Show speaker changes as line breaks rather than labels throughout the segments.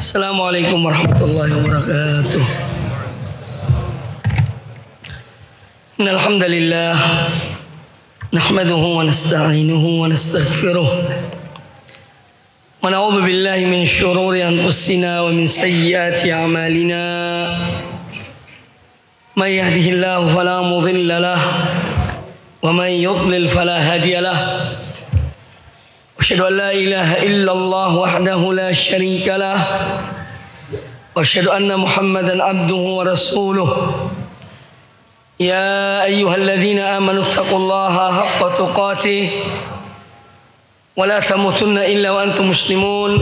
Assalamualaikum warahmatullahi wabarakatuh. Innal hamdalillah nahmaduhu wa nasta'inuhu wa nastaghfiruh wa na'udzu billahi min shururi anfusina wa min sayyiati a'malina. May yahdihillahu fala mudilla lahu wa may yudlil fala hadiya lahu. Asyhadu an la ilaha illallah wahdahu la syarika lah wa asyhadu anna Muhammadan abduhu wa rasuluh. Ya ayyuhalladzina amanu taqullaha haqqa tuqatih wa la tamutunna illa wa antum muslimun.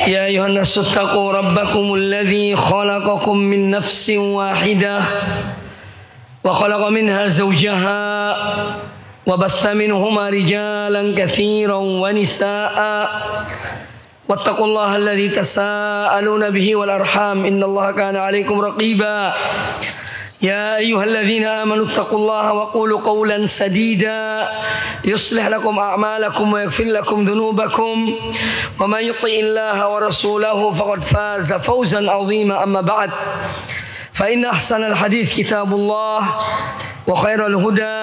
Ya ayyuhan nasu taqu rabbakumul ladzi khalaqakum min nafsin wahidah wa khalaqa minha zawjaha وبث منهما رجالا كثيرا ونساء واتقوا الله الذي تساءلون به والأرحام إن الله كان عليكم رقيبا يا أيها الذين آمنوا اتقوا الله وقولوا قولا سديدا يصلح لكم أعمالكم ويغفر لكم ذنوبكم ومن يطع الله ورسوله فقد فاز فوزا عظيما أما بعد فإن أحسن الحديث كتاب الله وخير الهدى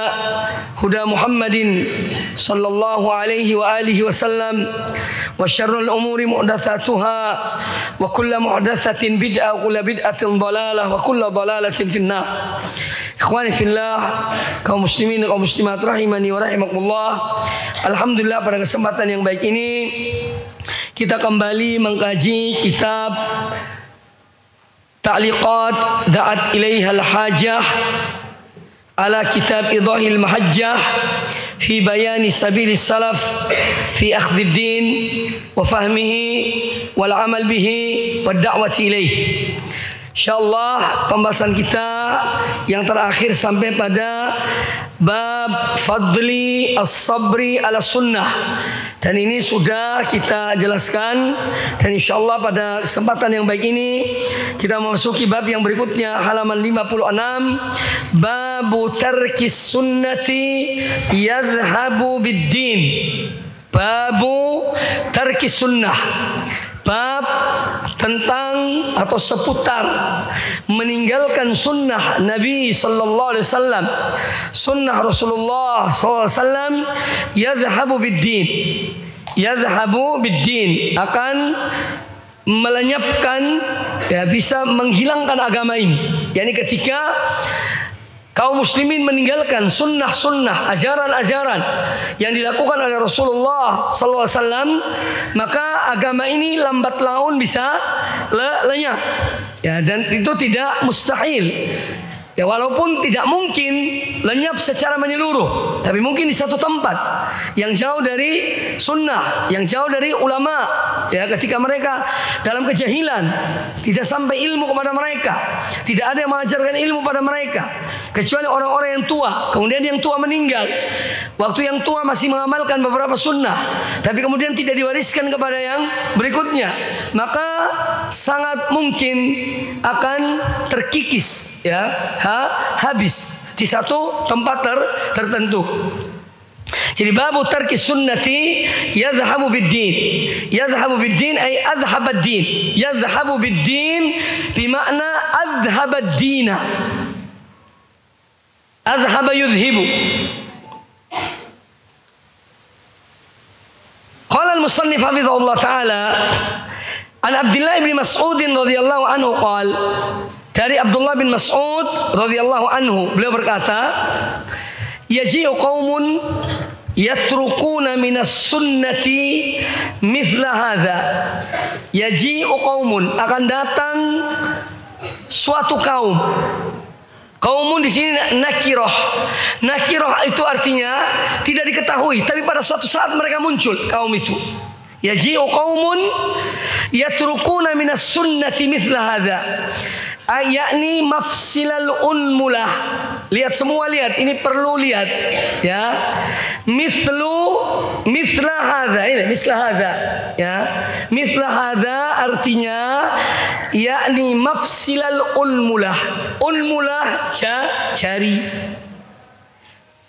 هدى محمد صلى الله عليه وآله وسلم وشر الأمور محدثاتها وكل محدثة بدعة وكل بدعة ضلالة وكل ضلالة في النار. Ikhwani fillah, kaum muslimin kaum muslimat rahimani wa rahimakumullah. Alhamdulillah pada kesempatan yang baik ini kita kembali mengkaji kitab Ta'liqat Da'at Ilaiha Al-Hajah ala kitab Idahil Mahajjah fi bayani sabilis salaf fi akhdhid din wa fahmihi wal amal bihi wad da'wati ilaih. Insyaallah pembahasan kita yang terakhir sampai pada bab fadli as-sabri ala sunnah, dan ini sudah kita jelaskan, dan insyaallah pada kesempatan yang baik ini kita memasuki bab yang berikutnya, halaman 56, babu tarkis sunnati yadhhabu bid-din. Babu tarkis sunnah, bab tentang atau seputar meninggalkan sunnah Nabi sallallahu alaihi wasallam, sunnah Rasulullah sallallahu alaihi wasallam. Yadhhabu bid-din, yadhhabu bid-din, akan melenyapkan, ya, bisa menghilangkan agama ini. Yani ketika kaum muslimin meninggalkan sunnah-sunnah, ajaran-ajaran yang dilakukan oleh Rasulullah SAW, maka agama ini lambat laun bisa lenyap. Ya, dan itu tidak mustahil. Ya, walaupun tidak mungkin lenyap secara menyeluruh, tapi mungkin di satu tempat yang jauh dari sunnah, yang jauh dari ulama. Ya, ketika mereka dalam kejahilan, tidak sampai ilmu kepada mereka, tidak ada yang mengajarkan ilmu pada mereka kecuali orang-orang yang tua. Kemudian yang tua meninggal, waktu yang tua masih mengamalkan beberapa sunnah, tapi kemudian tidak diwariskan kepada yang berikutnya, maka sangat mungkin akan terkikis, ya, habis di satu tempat tertentu. Jadi babu tarki sunnati yadhhabu bid-din. Yadhhabu bid-din ay adhhaba ad-din. Yadhhabu bid-din bimakna adhhaba ad-dina. Adhhaba yudhibu. Qala al-musannif hafizahullah ta'ala an Abdullah bin Mas'ud radhiyallahu anhu qala, dari Abdullah bin Mas'ud radhiyallahu anhu, beliau berkata, yaji'u qaumun yatrukuna minas sunnati mithla hadza. Yaji'u qaumun, akan datang suatu kaum. Kaumun di sini nakirah. Nakirah itu artinya tidak diketahui, tapi pada suatu saat mereka muncul kaum itu. Yaji'u qaumun yatrukuna minas sunnati mithla hadza, yakni mafsilal unmulah. Lihat semua, lihat, ini perlu lihat, ya. Mithla hadza, ini mithla hadza, ya. Mithla hadza artinya yakni mafsilal unmulah. Unmulah jari.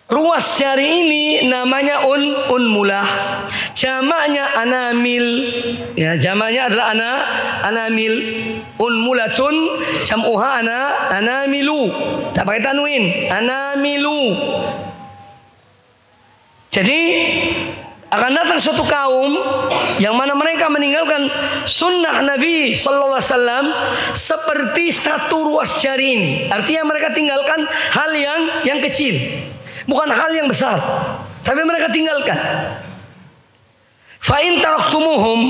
Ruas jari ini namanya unmulah. jamaknya anamil. Ya, jamaknya adalah anamil. Unmulatun jam'uha anamilu. Tak pakai tanwin, anamilu. Jadi akan datang suatu kaum yang mana mereka meninggalkan sunnah Nabi Sallallahu Alaihi Wasallam seperti satu ruas jari ini. Artinya mereka tinggalkan hal yang kecil, bukan hal yang besar, tapi mereka tinggalkan. Fa'in taraktumuhum,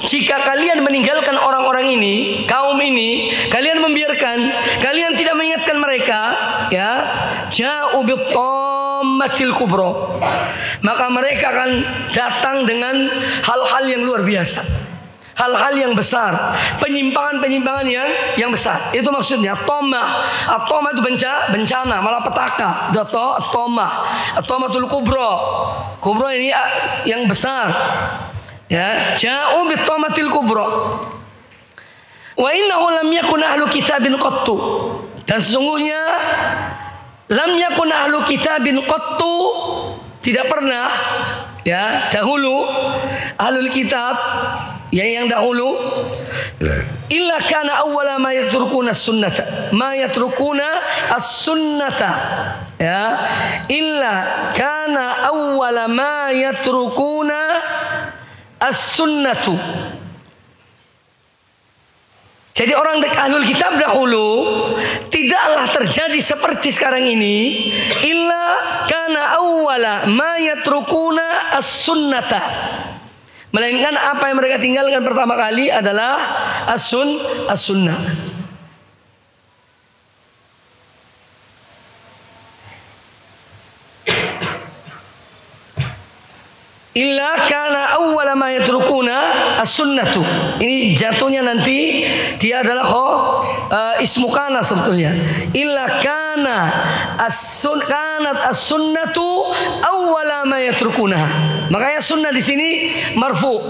jika kalian meninggalkan orang-orang ini, kaum ini, kalian membiarkan, kalian tidak mengingatkan mereka, ya, ja'u bitammatil kubra, maka mereka akan datang dengan hal-hal yang luar biasa, hal-hal yang besar, penyimpangan-penyimpangan yang besar. Itu maksudnya tomah. Tomah itu bencana, malapetaka. Itu tomah. Tomatul kubra. Kubra ini yang besar. Ya, ja'u bitomatil kubra. Wa innahu lam yakun ahlu kitabin qattu. Dan sesungguhnya lam yakun ahlu kitabin qattu, tidak pernah, ya, dahulu ahlul kitab, ya, yang dahulu, illa kana awwala ma yatrukuna as-sunnata, ma yatrukuna as-sunnata, ya, illa kana awwala ma yatrukuna as-sunnatu. Jadi orang ahlul kitab dahulu tidaklah terjadi seperti sekarang ini, illa kana awwala ma yatrukuna as-sunnata, melainkan apa yang mereka tinggalkan pertama kali adalah as-sunnah. Illa kana awwala ma yatrukuna as-sunnatu. Ini jatuhnya nanti dia adalah ismu kana sebetulnya. Illa kana kanat as-sunnatu awwala ma yatrukuna. Makanya sunnah di sini marfu.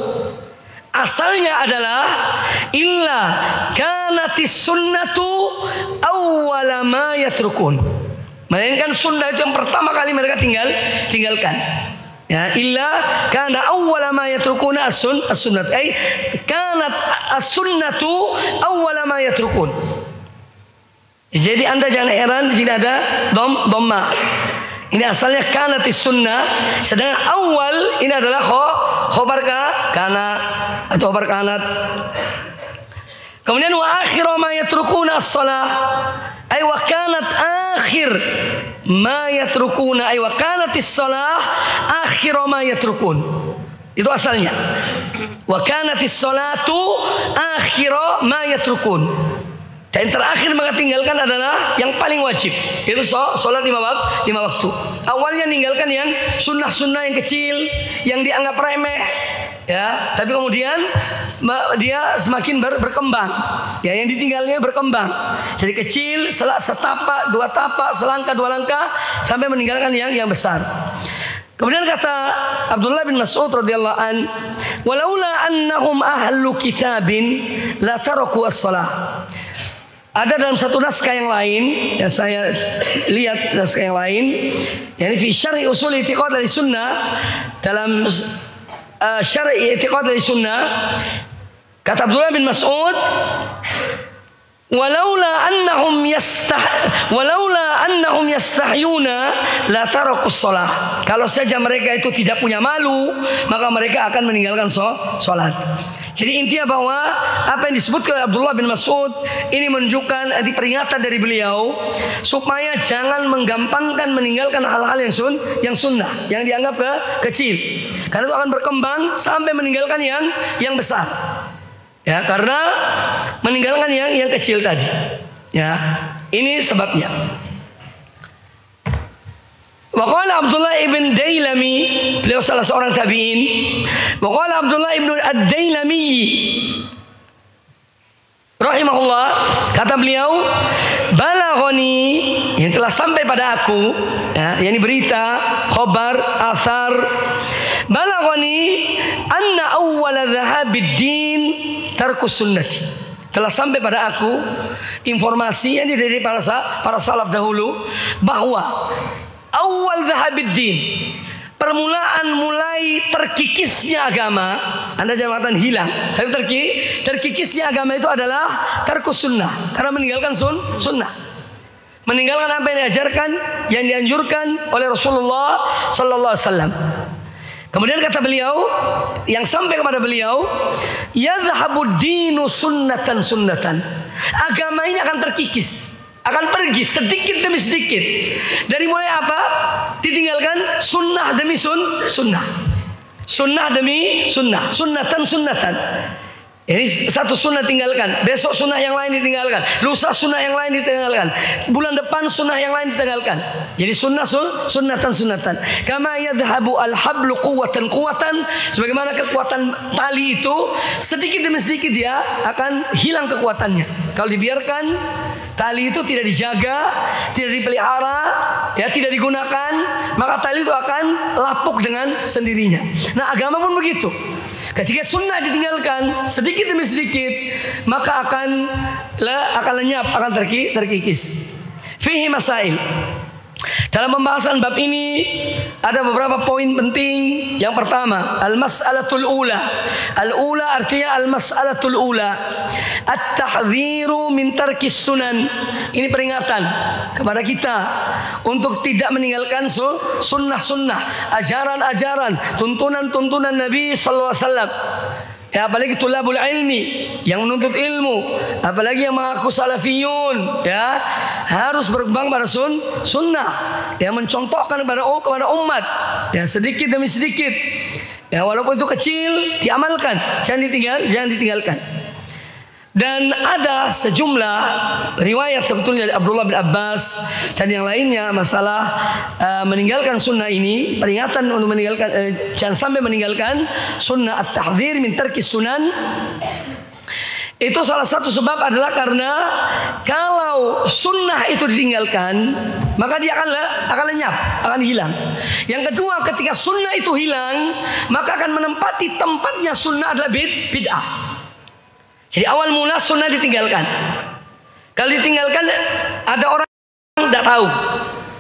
Asalnya adalah illa kanatis sunnatu awwala ma yatrukun. Melainkan sunnah itu yang pertama kali mereka tinggalkan. Ya, illa kana awwala ma yatrukuna as-sunnah. Ay kanat as-sunnatu awwala ma yatrukun. Jadi Anda jangan heran di sini ada dhamma. Ini asalnya kanatis sunnah, sedangkan awal ini adalah khobar kana atau khobar kanat. Kemudian wa akhiru ma yatrukuna as-salah. Ay wa kanat akhir ma yatrukuna, ay wa kanatis salah akhiru ma yatrukun. Itu asalnya. Wa kanatis salatu akhiru ma yatrukun. Dan terakhir mereka tinggalkan adalah yang paling wajib, itu sholat 5 waktu. Awalnya ninggalkan yang sunnah-sunnah yang kecil, yang dianggap remeh, ya. Tapi kemudian dia semakin berkembang, ya, yang ditinggalnya berkembang. Jadi kecil, setapak, 2 tapak, selangkah 2 langkah, sampai meninggalkan yang besar. Kemudian kata Abdullah bin Mas'ud radhiyallahu an, walaula annahum ahlu kitabin la taraku as-salah. Ada dalam satu naskah yang lain, yang saya lihat naskah yang lain, yakni fi syar'i usul i'tiqad dari sunnah, dalam syar'i i'tiqad dari sunnah, kata Abdullah bin Mas'ud, walaula annahum yastahyuna la tarakus shalah. Kalau saja mereka itu tidak punya malu, maka mereka akan meninggalkan salat. Jadi intinya bahwa apa yang disebutkan oleh Abdullah bin Mas'ud ini menunjukkan peringatan dari beliau supaya jangan menggampangkan meninggalkan hal-hal yang sunnah, yang dianggap kecil, karena itu akan berkembang sampai meninggalkan yang besar. Ya, karena meninggalkan yang kecil tadi. Ya, ini sebabnya. Waqala Abdullah ibn Dailami, beliau salah seorang tabi'in. Waqala Abdullah ibn ad-Dailami rahimahullah, kata beliau, balaghani, yang telah sampai pada aku, ya, yakni berita, khabar, athar, balaghani anna awwala dhahabid din tarkus sunnati. Telah sampai pada aku informasi yang dari para salaf dahulu bahwa awal dhahabiddin, permulaan mulai terkikisnya agama, Anda jangan mengatakan hilang, tapi terkikisnya agama itu adalah tarkus sunnah, karena meninggalkan sunnah, meninggalkan apa yang diajarkan, yang dianjurkan oleh Rasulullah Sallallahu Alaihi Wasallam. Kemudian kata beliau, yang sampai kepada beliau, yadhhabud dinu sunnatan. Agama ini akan terkikis, akan pergi sedikit demi sedikit. Dari mulai apa? Ditinggalkan sunnah demi sunnah. Sunnah demi sunnah. Sunnatan. Ini satu sunnah tinggalkan, besok sunnah yang lain ditinggalkan, lusa sunnah yang lain ditinggalkan, bulan depan sunnah yang lain ditinggalkan. Jadi sunnatan. Kama yadhhabu al-hablu quwwatan, sebagaimana kekuatan tali itu sedikit demi sedikit dia akan hilang kekuatannya. Kalau dibiarkan tali itu tidak dijaga, tidak dipelihara, ya tidak digunakan, maka tali itu akan lapuk dengan sendirinya. Nah, agama pun begitu. Ketika sunnah ditinggalkan sedikit demi sedikit, maka akan lenyap, akan terkikis. Fihi masail. Dalam pembahasan bab ini ada beberapa poin penting. Yang pertama, al-mas'alatul ula. Al-ula artinya al-mas'alatul ula, at-tahdhiru min tarkis sunan. Ini peringatan kepada kita untuk tidak meninggalkan sunnah-sunnah, ajaran-ajaran, tuntunan-tuntunan Nabi sallallahu alaihi wasallam. Ya, apalagi tulabul ilmi, yang menuntut ilmu, apalagi yang mengaku salafiyun, ya harus berkembang pada sunnah, yang mencontohkan kepada umat, ya sedikit demi sedikit, ya walaupun itu kecil diamalkan, jangan ditinggalkan. Dan ada sejumlah riwayat sebetulnya dari Abdullah bin Abbas dan yang lainnya masalah meninggalkan sunnah ini, peringatan untuk meninggalkan, jangan sampai meninggalkan sunnah, at-tahdhir min tarkis sunan. Itu salah satu sebab adalah karena kalau sunnah itu ditinggalkan, maka dia akan lenyap, akan hilang. Yang kedua, ketika sunnah itu hilang, maka akan menempati tempatnya sunnah adalah bid'ah. Jadi awal mula sunnah ditinggalkan. Kalau ditinggalkan ada orang tidak tahu,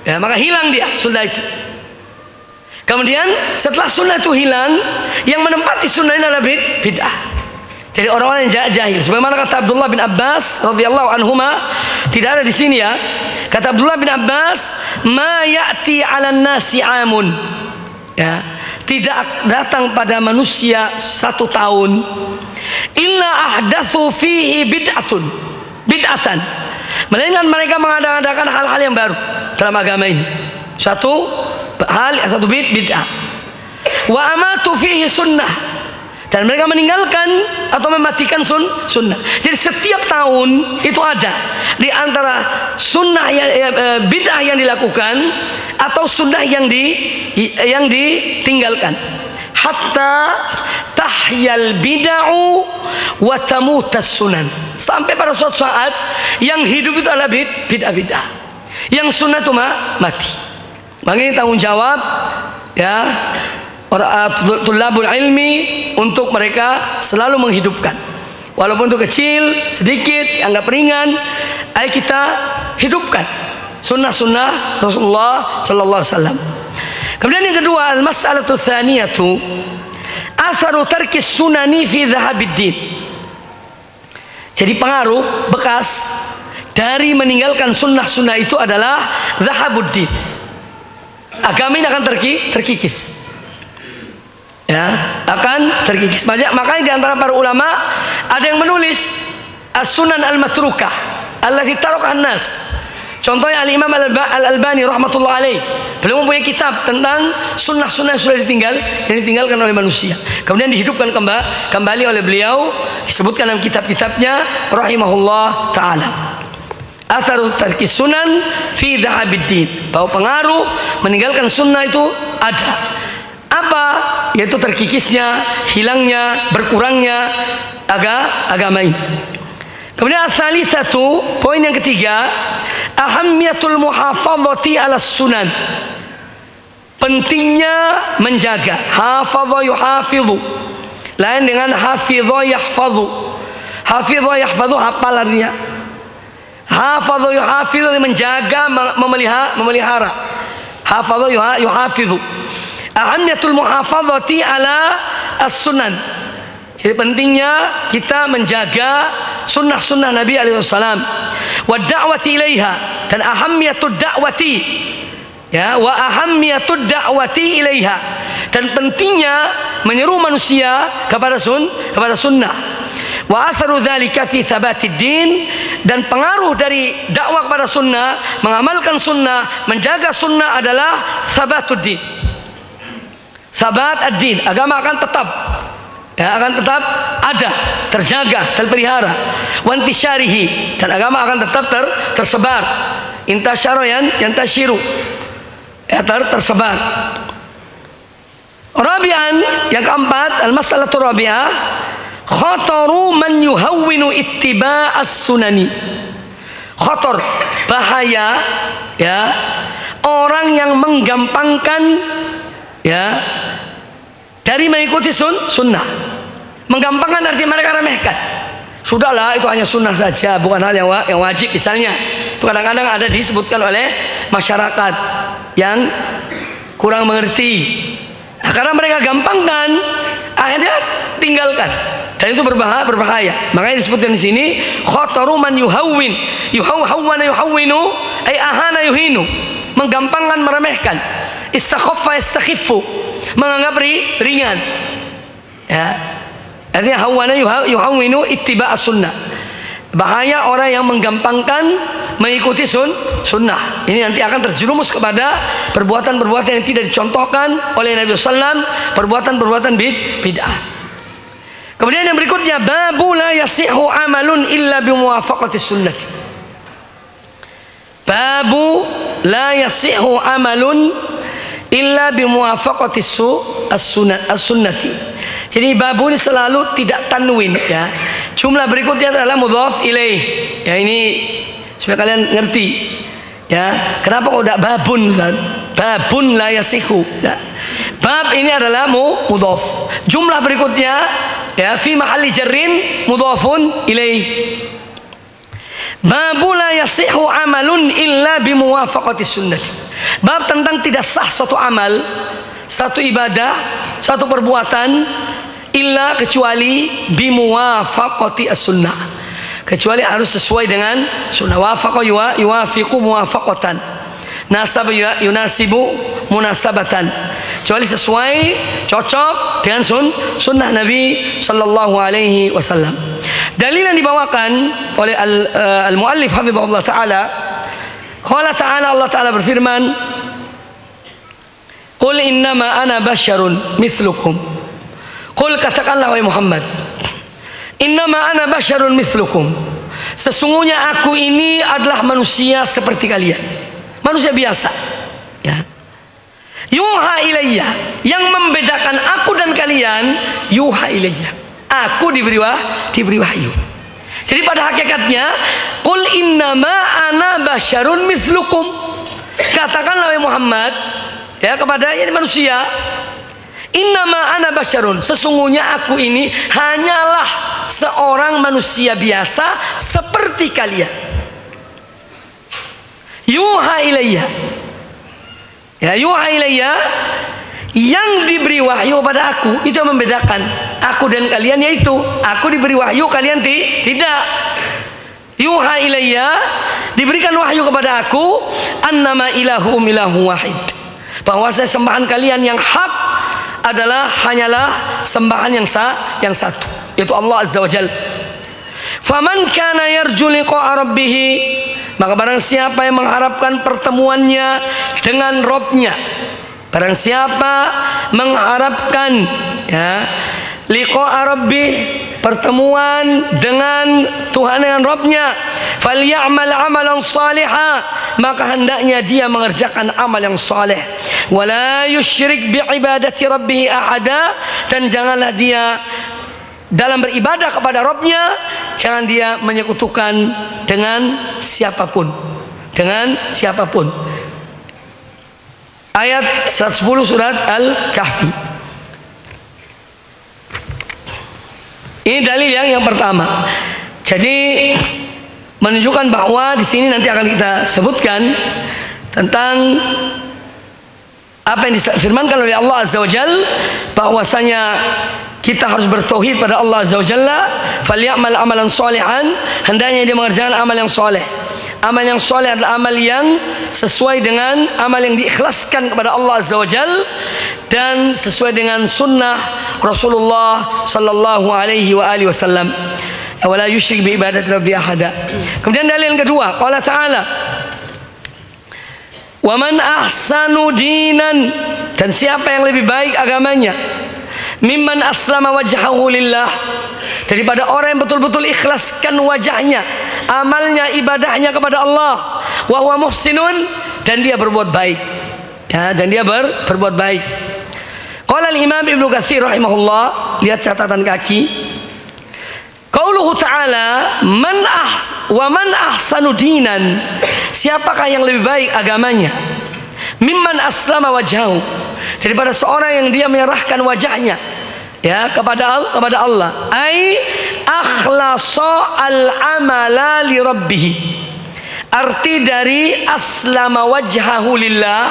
ya, maka hilang dia sunnah itu. Kemudian setelah sunnah itu hilang, yang menempati sunnah ini adalah bid'ah. Jadi orang-orang yang jahil. Sebagaimana kata Abdullah bin Abbas radhiyallahu anhuma, tidak ada di sini ya. Kata Abdullah bin Abbas, ma ya'ti 'alan nasi 'amun. Ya, tidak datang pada manusia 1 tahun illa ahdatsu fihi bid'atan, melainkan mereka mengadakan hal-hal yang baru dalam agama ini. Satu bid'ah. Wa amatu fihi sunnah, dan mereka meninggalkan atau mematikan sunnah. Jadi setiap tahun itu ada di antara sunnah bid'ah yang dilakukan atau sunnah yang ditinggalkan. Hatta tahyal bid'u wa tamutas sunan, sampai pada suatu saat yang hidup itu adalah bid'ah, yang sunnah itu mati. Maka ini tanggung jawab ya tulabul ilmi untuk mereka selalu menghidupkan, walaupun itu kecil, sedikit, anggap ringan, ayo kita hidupkan sunnah-sunnah Rasulullah sallallahu alaihi wasallam. Kemudian yang kedua, al-mas'alatu tsaniyatu atharu tarkis sunani fi dhahabiddin. Jadi pengaruh bekas dari meninggalkan sunnah-sunnah itu adalah dhahabuddin. Agama ini akan terkikis. Ya, akan terkikis. Makanya di antara para ulama ada yang menulis as-sunan al-matrukah allati tarakahan nas. Contohnya Al-Imam Al-Albani rahmatullah alaih, beliau mempunyai kitab tentang sunnah-sunnah yang sudah ditinggalkan oleh manusia, kemudian dihidupkan kembali oleh beliau, disebutkan dalam kitab-kitabnya rahimahullah ta'ala. Atharu tarkis sunan fi dhahabiddin, bahwa pengaruh meninggalkan sunnah itu ada. Apa? Yaitu terkikisnya, hilangnya, berkurangnya agama ini. Kemudian ats-tsalitsatu, poin yang ketiga, ahammiyatul muhafadzati 'alas sunan. Pentingnya menjaga. Hafadha yuhafidhu, lain dengan hafidha yahfadhu. Hafidha yahfadhu hafal artinya. Hafadha yuhafidhu menjaga, memelihara. Hafadha yuhafidhu. Ahammiyatul muhafadzati ala as-sunan. Jadi pentingnya kita menjaga sunnah-sunnah Nabi alaihi wasallam. Wa da'wati ilaiha, dan ahammiyatud da'wati, ya, wa ahammiyatud da'wati ilaiha, dan pentingnya menyeru manusia kepada sunnah. Wa atharu dzalika fi tsabatid din, dan pengaruh dari dakwah kepada sunnah, mengamalkan sunnah, menjaga sunnah adalah tsabatud din. Tsabat ad-din, agama akan tetap, ya, akan tetap ada, terjaga, terpelihara. Wantisyarihi, dan agama akan tetap tersebar. Intasyara yantashiru, ya, tersebar. Rabi'an, yang keempat, al-mas'alatu rabi'ah, khataru man yuhawwinu ittiba'as sunani. Khatar, bahaya, ya, orang yang menggampangkan, ya, dari mengikuti sunnah. Menggampangkan arti mereka remehkan. Sudahlah, itu hanya sunnah saja, bukan hal yang wajib misalnya. Itu kadang-kadang ada disebutkan oleh masyarakat yang kurang mengerti. Nah, karena mereka gampangkan, akhirnya tinggalkan, dan itu berbahaya. Makanya disebutkan di sini khataru man yuhawwin, yuhawwinu ay ahana yuhinu, menggampangkan, meremehkan. Istakhaffa yastakhiffu, menganggap ringan, ya. Artinya hawana yuhawwinu ittiba'as sunnah. Bahaya orang yang menggampangkan mengikuti sunnah. Ini nanti akan terjerumus kepada perbuatan-perbuatan yang tidak dicontohkan oleh Nabi SAW, perbuatan-perbuatan bid'ah. Kemudian yang berikutnya, babu la yasihu amalun illa bimuwafaqati sunnati. Babu la yasihu amalun illa bimuwafaqati as-sunnati. Jadi babu ini selalu tidak tanwin, ya. Jumlah berikutnya adalah mudhaf ilaih. Ya, ini supaya kalian ngerti, ya. Kenapa kok tidak babun, kan? Babun la yasihu. Nah, bab ini adalah mudhaf. Jumlah berikutnya, ya, fi mahalli jarrin mudhafun ilaih. Babu la yasihu amalun illa bimuwafaqati sunnati. Bab tentang tidak sah suatu amal, satu ibadah, satu perbuatan, illa kecuali bimuwafaqati as-sunnah, kecuali harus sesuai dengan sunnah. Wafaqa yuwafiqu muwafaqatan, nasaba yunasibu munasabatan, kecuali sesuai, cocok dengan sunnah Nabi sallallahu alaihi wasallam. Dalil yang dibawakan oleh al-muallif hafizahullah taala, qala ta'ala, Allah taala berfirman, qul innama ana basyarun mithlukum. Qul, katakanlah wahai Muhammad, innama ana basyarun mithlukum, sesungguhnya aku ini adalah manusia seperti kalian, manusia biasa, ya. Yuha ilayya, yang membedakan aku dan kalian, yuha ilayya, aku diberi wahyu. Jadi pada hakikatnya, qul innama ana basyarun mithlukum, katakanlah wahai Muhammad, ya, kepada ini manusia, innama ana basyarun, sesungguhnya aku ini hanyalah seorang manusia biasa seperti kalian. Yuha ilayya, ya, yuha ilayya, yang diberi wahyu pada aku, itu yang membedakan aku dan kalian, yaitu aku diberi wahyu, kalian tidak. Yuha ilayya, diberikan wahyu kepada aku, annama ilahum ilahu wahid, bahwa sembahan kalian yang hak hanyalah sembahan yang satu, yaitu Allah Azza wa Jalla. Faman kana yarju liqa'a rabbih, maka barang siapa yang mengharapkan pertemuannya dengan Rabbnya, barang siapa mengharapkan, ya, liqa'a rabbih, pertemuan dengan Tuhan, dengan Rabbnya, falyamal amalan salihah, maka hendaknya dia mengerjakan amal yang saleh. Wala yusyrik bi'ibadati rabbih ahada, dan janganlah dia dalam beribadah kepada Rabbnya, jangan dia menyekutukan dengan siapapun, Ayat 110 surat Al-Kahfi. Ini dalil yang pertama. Jadi menunjukkan bahwa di sini nanti akan kita sebutkan tentang apa yang difirmankan oleh Allah Azza wa Jalla, bahwasanya kita harus bertauhid pada Allah Azza wa Jalla. Falyamal amalan sholihan, hendaknya dia mengerjakan amal yang soleh. Amal yang soleh adalah amal yang sesuai dengan amal yang diikhlaskan kepada Allah Azza wa Jalla dan sesuai dengan sunnah Rasulullah sallallahu alaihi wa alihi wasallam. Wala yusyrik bi ibadati rabbi ahada. Kemudian dalil yang kedua, qala ta'ala, wa man ahsanu dinan, dan siapa yang lebih baik agamanya, mimman aslama wajhahu lillah, daripada orang yang betul-betul ikhlaskan wajahnya, amalnya, ibadahnya kepada Allah, wa huwa muhsinun, dan dia berbuat baik, ya, dan dia berbuat baik. Qala al-Imam Ibnu Katsir rahimahullah, lihat catatan kaki, qauluhu ta'ala wa man ahsanu dinan, siapakah yang lebih baik agamanya, mimman aslama wajhahu, daripada seorang yang dia menyerahkan wajahnya, ya, kepada Allah, ai akhlasa al-amala li rabbih. Arti dari aslama wajhahu lillah,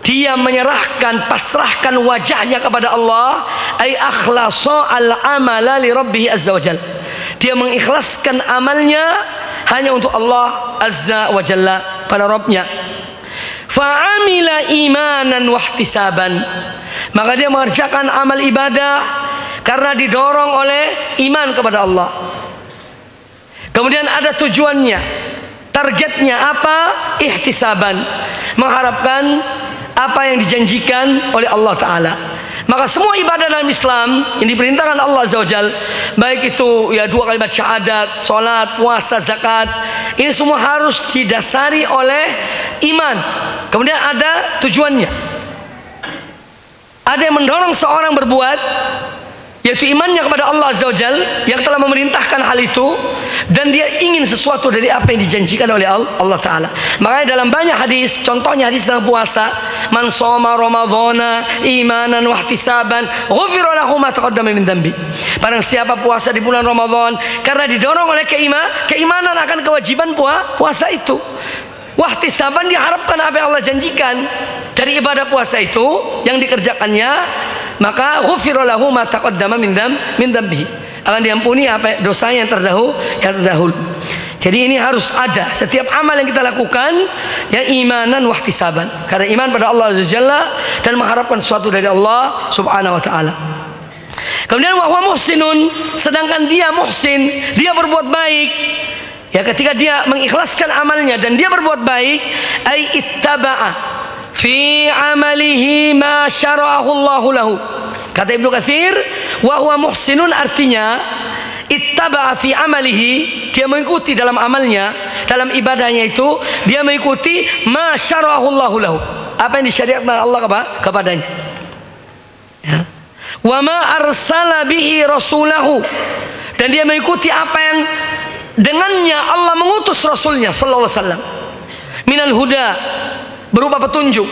dia menyerahkan, pasrahkan wajahnya kepada Allah, ai akhlasa al-amala li rabbih azza wajalla. Dia mengikhlaskan amalnya hanya untuk Allah azza wajalla, pada Rabbnya. Fa'amila imanan wahtisaban, maka dia mengerjakan amal ibadah karena didorong oleh iman kepada Allah. Kemudian ada tujuannya, targetnya apa? Ihtisaban, mengharapkan apa yang dijanjikan oleh Allah Ta'ala. Maka semua ibadah dalam Islam yang diperintahkan Allah Azza wa Jalla, baik itu ya 2 kalimat syahadat, salat, puasa, zakat, ini semua harus didasari oleh iman. Kemudian ada tujuannya. Ada yang mendorong seorang berbuat, yaitu imannya kepada Allah Azza wa Jalla yang telah memerintahkan hal itu, dan dia ingin sesuatu dari apa yang dijanjikan oleh Allah Ta'ala. Makanya dalam banyak hadis, contohnya hadis tentang puasa, man shoma ramadhana imanan wahtisaban ghufira lahu ma taqaddama min dhanbi. Barang siapa puasa di bulan Ramadan karena didorong oleh keimanan akan kewajiban puasa itu, wahtisaban, diharapkan apa yang Allah janjikan dari ibadah puasa itu yang dikerjakannya, maka ghufira lahu ma taqaddama min dhanbihi, akan diampuni apa dosanya yang terdahulu. Jadi ini harus ada setiap amal yang kita lakukan, ya, imanan wahtisaban, karena iman pada Allah Azza Jalla dan mengharapkan sesuatu dari Allah Subhanahu wa taala. Kemudian wa huwa muhsinun, sedangkan dia muhsin, dia berbuat baik. Ya, ketika dia mengikhlaskan amalnya dan dia berbuat baik, ai ittaba'a fi amalihi ma syara'ahu Allahu lahu. Kata Ibnu Katsir, wa huwa muhsinun artinya ittaba'a fi amalihi, dia mengikuti dalam amalnya, dalam ibadahnya itu dia mengikuti ma syara'ahu Allahu lahu, apa yang disyariatkan Allah kepadanya. Ya. Wa ma arsala bihi rasulahu, dan dia mengikuti apa yang dengannya Allah mengutus Rasulnya sallallahu alaihi wasallam, minal huda, berupa petunjuk,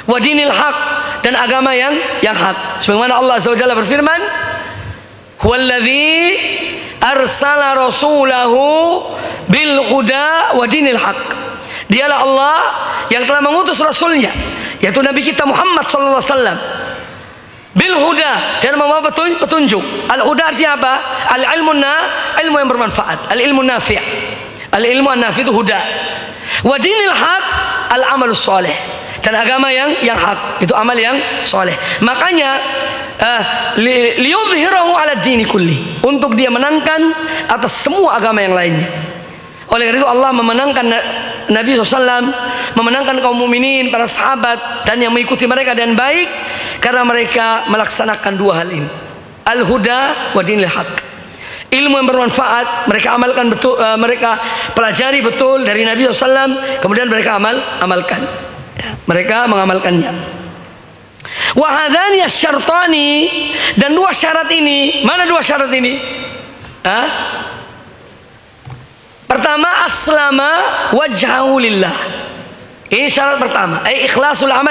wa dinil haq, dan agama yang hak. Sebagaimana Allah Azza wa Jalla berfirman, huwallazi arsala rasulahu bil huda wa dinil haq. Dialah Allah yang telah mengutus Rasulnya, yaitu Nabi kita Muhammad sallallahu alaihi wasallam, bil huda, dan membawa petunjuk. Al huda artinya apa? Al ilmu yang bermanfaat, al ilmu nafi'. Al ilmu an-nafi' itu huda. Wa dinil haq, al amalus soleh, dan agama yang hak, itu amal yang soleh. Makanya liyudhhirahu ala dini kulli, untuk dia menangkan atas semua agama yang lainnya. Oleh karena itu Allah memenangkan Nabi SAW, memenangkan kaum mukminin, para sahabat, dan yang mengikuti mereka dan baik, karena mereka melaksanakan dua hal ini, al-huda wa dinil haq. Ilmu yang bermanfaat mereka amalkan betul, mereka pelajari betul dari Nabi SAW, kemudian mereka amalkan, ya, mereka mengamalkannya. Wa hadzani asy-syartani, dan dua syarat ini, mana dua syarat ini? Pertama, aslama wajhahu lillah. Ini syarat pertama, ikhlasul amal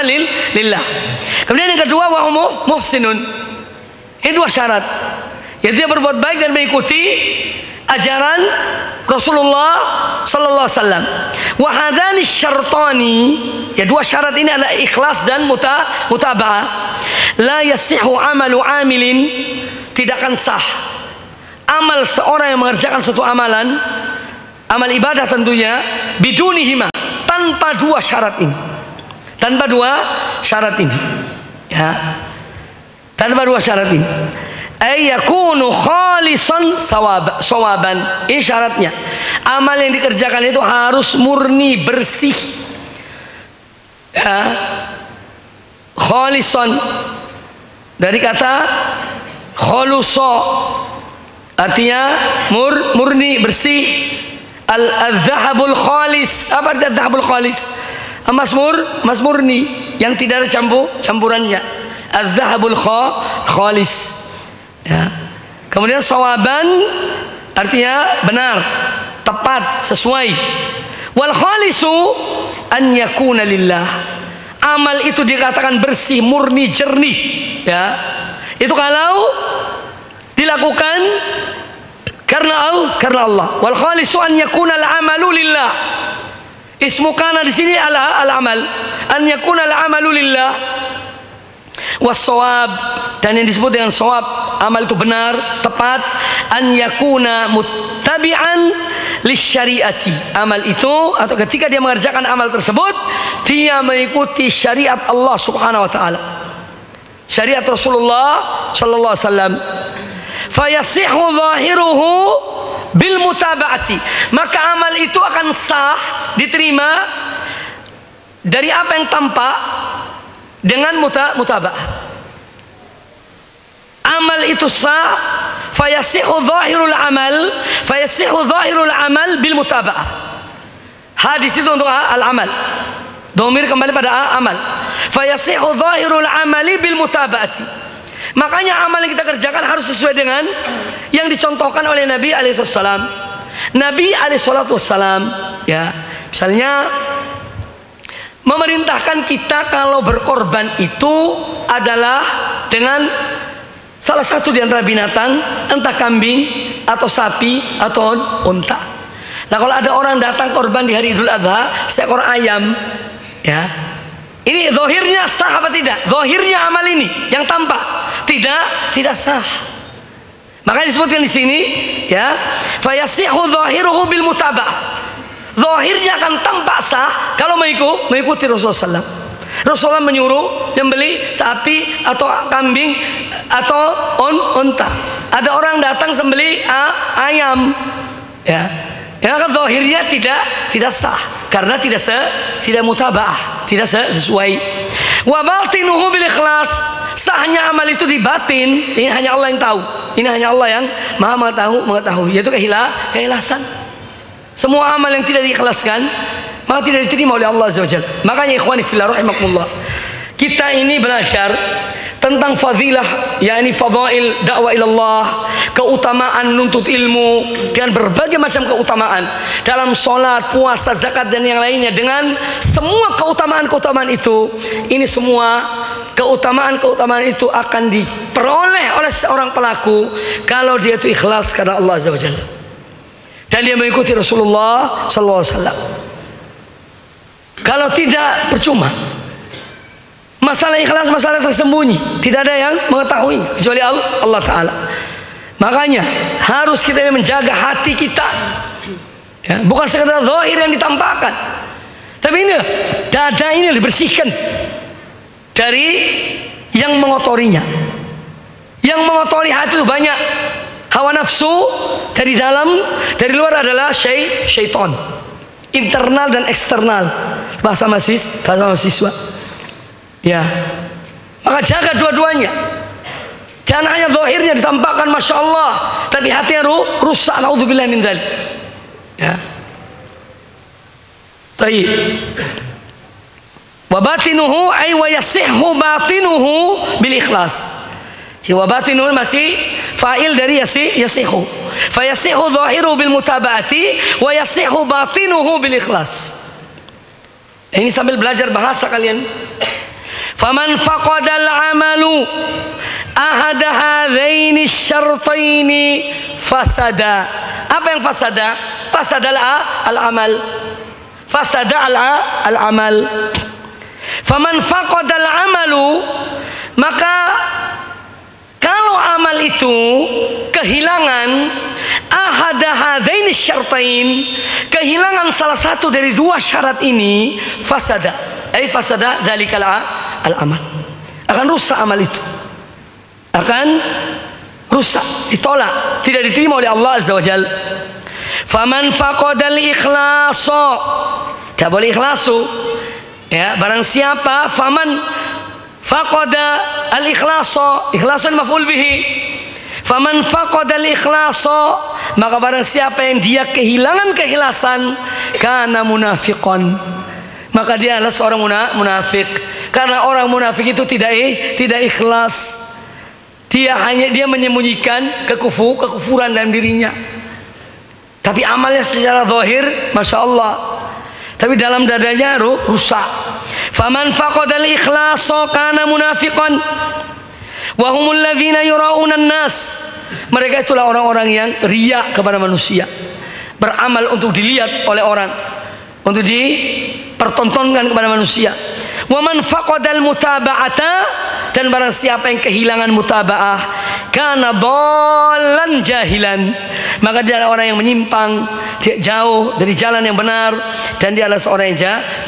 lillah. Kemudian yang kedua, wa muhsinun. Ini dua syarat. Yaitu dia berbuat baik dan mengikuti ajaran Rasulullah sallallahu alaihi wasallam. Wa hadani syartani, ya dua syarat ini adalah ikhlas dan mutaba'ah. La yasihu amalu amilin, tidak akan sah amal seorang yang mengerjakan suatu amalan, amal ibadah tentunya, bidunihima, tanpa dua syarat ini. Tanpa dua syarat ini. Ya. Tanpa dua syarat ini. Yakunu khalisan sawaban. Ini syaratnya. Amal yang dikerjakan itu harus murni, bersih. Ya. Khalisan dari kata khulusa, artinya murni, bersih. Al-dhahabul khalis. Apa artinya dhahabul khalis? Emas murni yang tidak ada campurannya. Al-dhahabul khalis. Ya. Kemudian sawaban artinya benar, tepat, sesuai. Wal khalisu an yakuna lillah. Amal itu dikatakan bersih, murni, jernih. Ya. Itu kalau dilakukan karena Allah. Wal khalisu an yakuna al-amalu lillah. Ismu kana di sini al-amal. An yakuna al-amalu lillah. Was-shawab, dan yang disebut dengan shawab, amal itu benar, tepat. An yakuna muttabi'an lisyariati. Amal itu, atau ketika dia mengerjakan amal tersebut, dia mengikuti syariat Allah Subhanahu wa taala, syariat Rasulullah sallallahu alaihi wasallam. Fayasihu zahiruhu bil mutaba'ati. Maka amal itu akan sah, diterima dari apa yang tampak dengan mutaba'ah. Amal itu sah, fayasihu zahirul amal bil mutaba'ah. Hadis itu untuk al-amal. Domir kembali pada amal. Fayasihu zahirul amali bil mutaba'ati. Makanya amal yang kita kerjakan harus sesuai dengan yang dicontohkan oleh Nabi alaihissalam. Nabi alaihissalam, ya, misalnya memerintahkan kita kalau berkorban itu adalah dengan salah satu di antara binatang, entah kambing atau sapi atau unta. Nah, kalau ada orang datang korban di hari Idul Adha seekor ayam, ya, ini zahirnya sah apa tidak? Zahirnya amal ini yang tampak tidak sah. Makanya disebutkan di sini, ya, fayasihu zahiruhu bil mutaba'ah. Zahirnya akan tampak sah kalau mengikuti Rasulullah SAW. Rasulullah menyuruh membeli sapi atau kambing atau unta. Ada orang datang sembeli ayam, ya, yang akan zahirnya tidak sah karena tidak mutaba'ah, tidak sesuai. Wa batinuhu bil ikhlas. Sahnya amal itu di batin, ini hanya Allah yang tahu. Ini hanya Allah yang Maha mengetahui, yaitu keikhlasan. Semua amal yang tidak diikhlaskan maka tidak diterima oleh Allah Azza wa Jalla. Makanya ikhwani fillah rahimakumullah, kita ini belajar tentang fadilah, yakni fadail dakwah ilallah, keutamaan nuntut ilmu dengan berbagai macam keutamaan dalam sholat, puasa, zakat dan yang lainnya. Dengan semua keutamaan itu, ini semua keutamaan itu akan diperoleh oleh seorang pelaku kalau dia itu ikhlas karena Allah Azza wa Jalla dan dia mengikuti Rasulullah sallallahu alaihi wasallam. Kalau tidak, percuma. Masalah ikhlas masalah tersembunyi, tidak ada yang mengetahui kecuali Allah Ta'ala. Makanya harus kita menjaga hati kita, ya, bukan sekedar zahir yang ditampakkan, tapi ini dada ini dibersihkan dari yang mengotorinya. Yang mengotori hati itu banyak. Hawa nafsu dari dalam, dari luar adalah syaitan, internal dan eksternal. Bahasa mahasiswa. Ya, maka jaga dua-duanya. Jangan hanya zahirnya ditampakkan masya Allah, tapi hatinya rusak. Naudzubillah min dzalik. Ya. Taib. Wa batinuhu ay wa yasihhu batinuhu bil ikhlas. Wa batinuhu masih fa'il dari yasihhu. Fa yasihhu zahiru bil mutaba'ati wa yasihhu batinuhu bil ikhlas. Ini sambil belajar bahasa kalian. Faman faqadal amalu ahada hadzaini syartaini fasada. Apa yang fasada? fasada al-amal. Fasada al-amal. Faman faqadal amalu, maka kalau amal itu kehilangan ahada hadaini syartain, kehilangan salah satu dari dua syarat ini, fasada dalikal al-amal, akan rusak amal itu, akan rusak, ditolak, tidak diterima oleh Allah Azza wa Jalla. Faman faqadal ikhlasa, tidak boleh ikhlasu, ya, barang siapa faman faqada al-ikhlasa, ikhlasun maf'ul bihi. Faman faqada al-ikhlasa, maka barang siapa yang dia kehilangan keikhlasan, kana munafiqan, maka dia adalah seorang munafik. Karena orang munafik itu tidak ikhlas. Dia menyembunyikan kekufuran dalam dirinya. Tapi amalnya secara zahir Masya Allah, tapi dalam dadanya rusak. Faman faqadal ikhlasa kana munafiqan wa humul ladzina yura'unan nas. Mereka itulah orang-orang yang riya kepada manusia, beramal untuk dilihat oleh orang, untuk dipertontonkan kepada manusia. Wa man faqadal mutaba'ata, dan barang siapa yang kehilangan mutaba'ah, kana dhallan jahilan, maka dia adalah orang yang menyimpang, dia jauh dari jalan yang benar, dan dia adalah seorang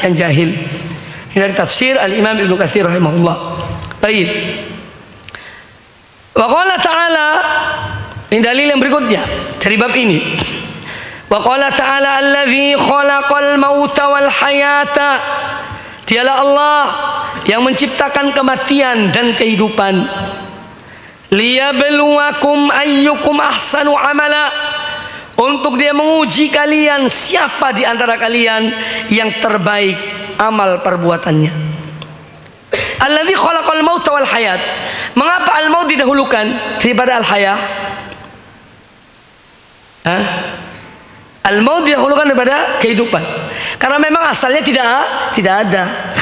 yang jahil. Ini dari tafsir Al-Imam Ibnu Katsir rahimahullah. Baik. Wa qala ta'ala, ini dalil yang berikutnya dari bab ini. Wa qala ta'ala allazi khalaqal mauta wal hayata, dialah Allah yang menciptakan kematian dan kehidupan. Liyabluwakum ayyukum ahsanu amala, untuk dia menguji kalian siapa di antara kalian yang terbaik amal perbuatannya. Alladzi khalaqal mauta wal hayat. Mengapa al-maut didahulukan daripada al-hayah? Al-maut didahulukan daripada kehidupan, karena memang asalnya tidak ada.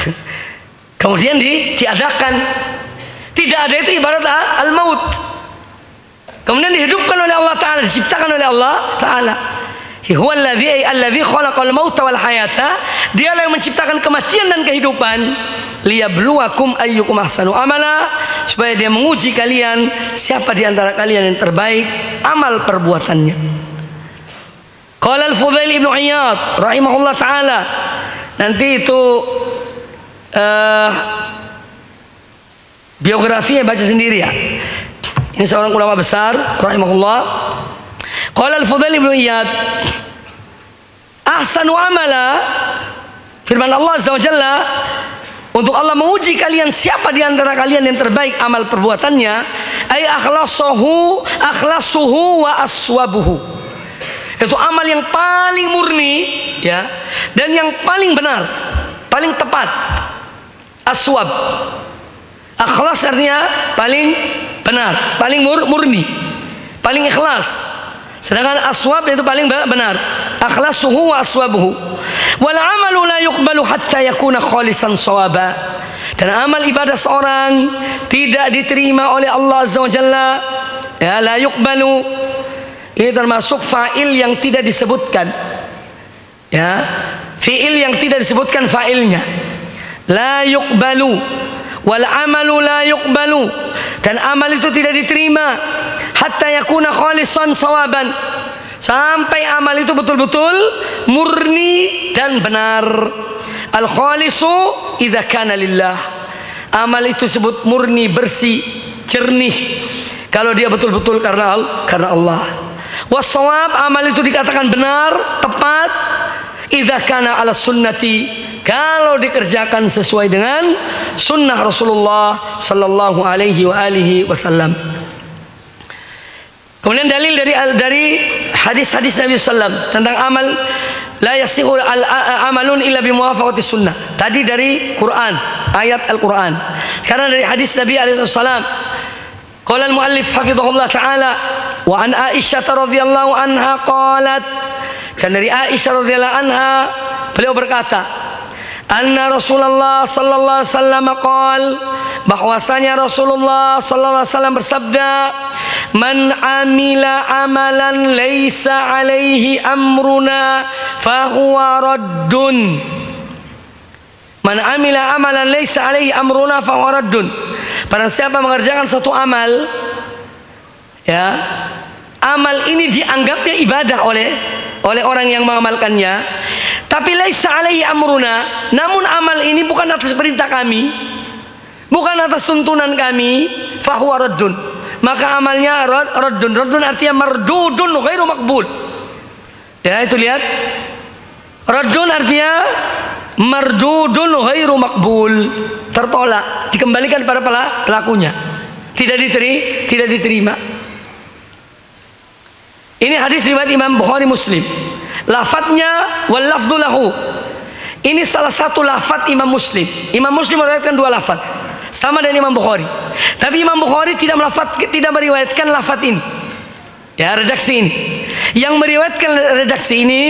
Kemudian diadakan. Tidak ada itu ibarat al-maut. Kemudian dihidupkan oleh Allah Ta'ala, diciptakan oleh Allah Ta'ala. Huwa alladzi khalaqal mauta wal hayata, dialah yang menciptakan kematian dan kehidupan. Liyabluwakum ayyukum ahsanu amala, supaya dia menguji kalian siapa di antara kalian yang terbaik amal perbuatannya. Qala al-Fudail ibn Iyad rahimahullah ta'ala, nanti itu biografinya baca sendiri ya. Ini seorang ulama besar rahimahullah. Qala al-Fudail ibn Iyad, ahsanu amala, firman Allah Azza wa Jalla, untuk Allah menguji kalian siapa di antara kalian yang terbaik amal perbuatannya, ay akhlasuhu wa aswabuhu, itu amal yang paling murni, ya, dan yang paling benar, paling tepat. Aswab, akhlas artinya paling benar, paling murni, paling ikhlas. Sedangkan aswab itu paling benar. Akhlasuhu wa aswabuhu. Wal amalu la yuqbalu hatta yakuna khalisan shawaba. Dan amal ibadah seorang tidak diterima oleh Allah Azza wa Jalla. Ya, la yuqbalu. Ini termasuk fa'il yang tidak disebutkan. Ya, fi'il yang tidak disebutkan fa'ilnya. La yuqbalu. Wal amalu la yuqbalu, dan amal itu tidak diterima hatta yakuna khalisan sawaban, sampai amal itu betul-betul murni dan benar. Al khalisu idza kana lillah, amal itu sebut murni, bersih, jernih kalau dia betul-betul karena Allah. Wasawab, amal itu dikatakan benar, tepat, idza kana ala sunnati, kalau dikerjakan sesuai dengan sunnah Rasulullah sallallahu alaihi wasallam. Kemudian dalil dari hadis-hadis Nabi sallam tentang amal, la yasihu amalun illa bi muwafaqati sunnah. Tadi dari Quran, ayat Al-Quran. Karena dari hadis Nabi alaihi wasallam, qala al-muallif hafizahullah taala, wa an Aisyah radhiyallahu anha qalat, dan dari Aisyah radhiyallahu anha beliau berkata, Anna Rasulullah sallallahu alaihi wasallam qaal, bahwasanya Rasulullah sallallahu alaihi wasallam bersabda, man amila amalan laisa alaihi amruna fahuwa raddun. Man amila amalan laisa alaihi amruna fahuwa raddun. Barang siapa mengerjakan satu amal, ya, amal ini dianggapnya ibadah oleh orang yang mengamalkannya, tapi laisa alaihi amruna, namun amal ini bukan atas perintah kami, bukan atas tuntunan kami, fahuwa raddun, maka amalnya raddun. Raddun artinya mardudun ghairu maqbul. Ya, itu lihat, raddun artinya mardudun ghairu maqbul, tertolak, dikembalikan pada pelakunya, tidak diterima. Ini hadis riwayat Imam Bukhari Muslim. Lafadznya wal lafdhu lahu. Ini salah satu lafadz Imam Muslim. Imam Muslim meriwayatkan dua lafadz, sama dengan Imam Bukhari. Tapi Imam Bukhari tidak meriwayatkan lafadz ini. Ya, redaksi ini. Yang meriwayatkan redaksi ini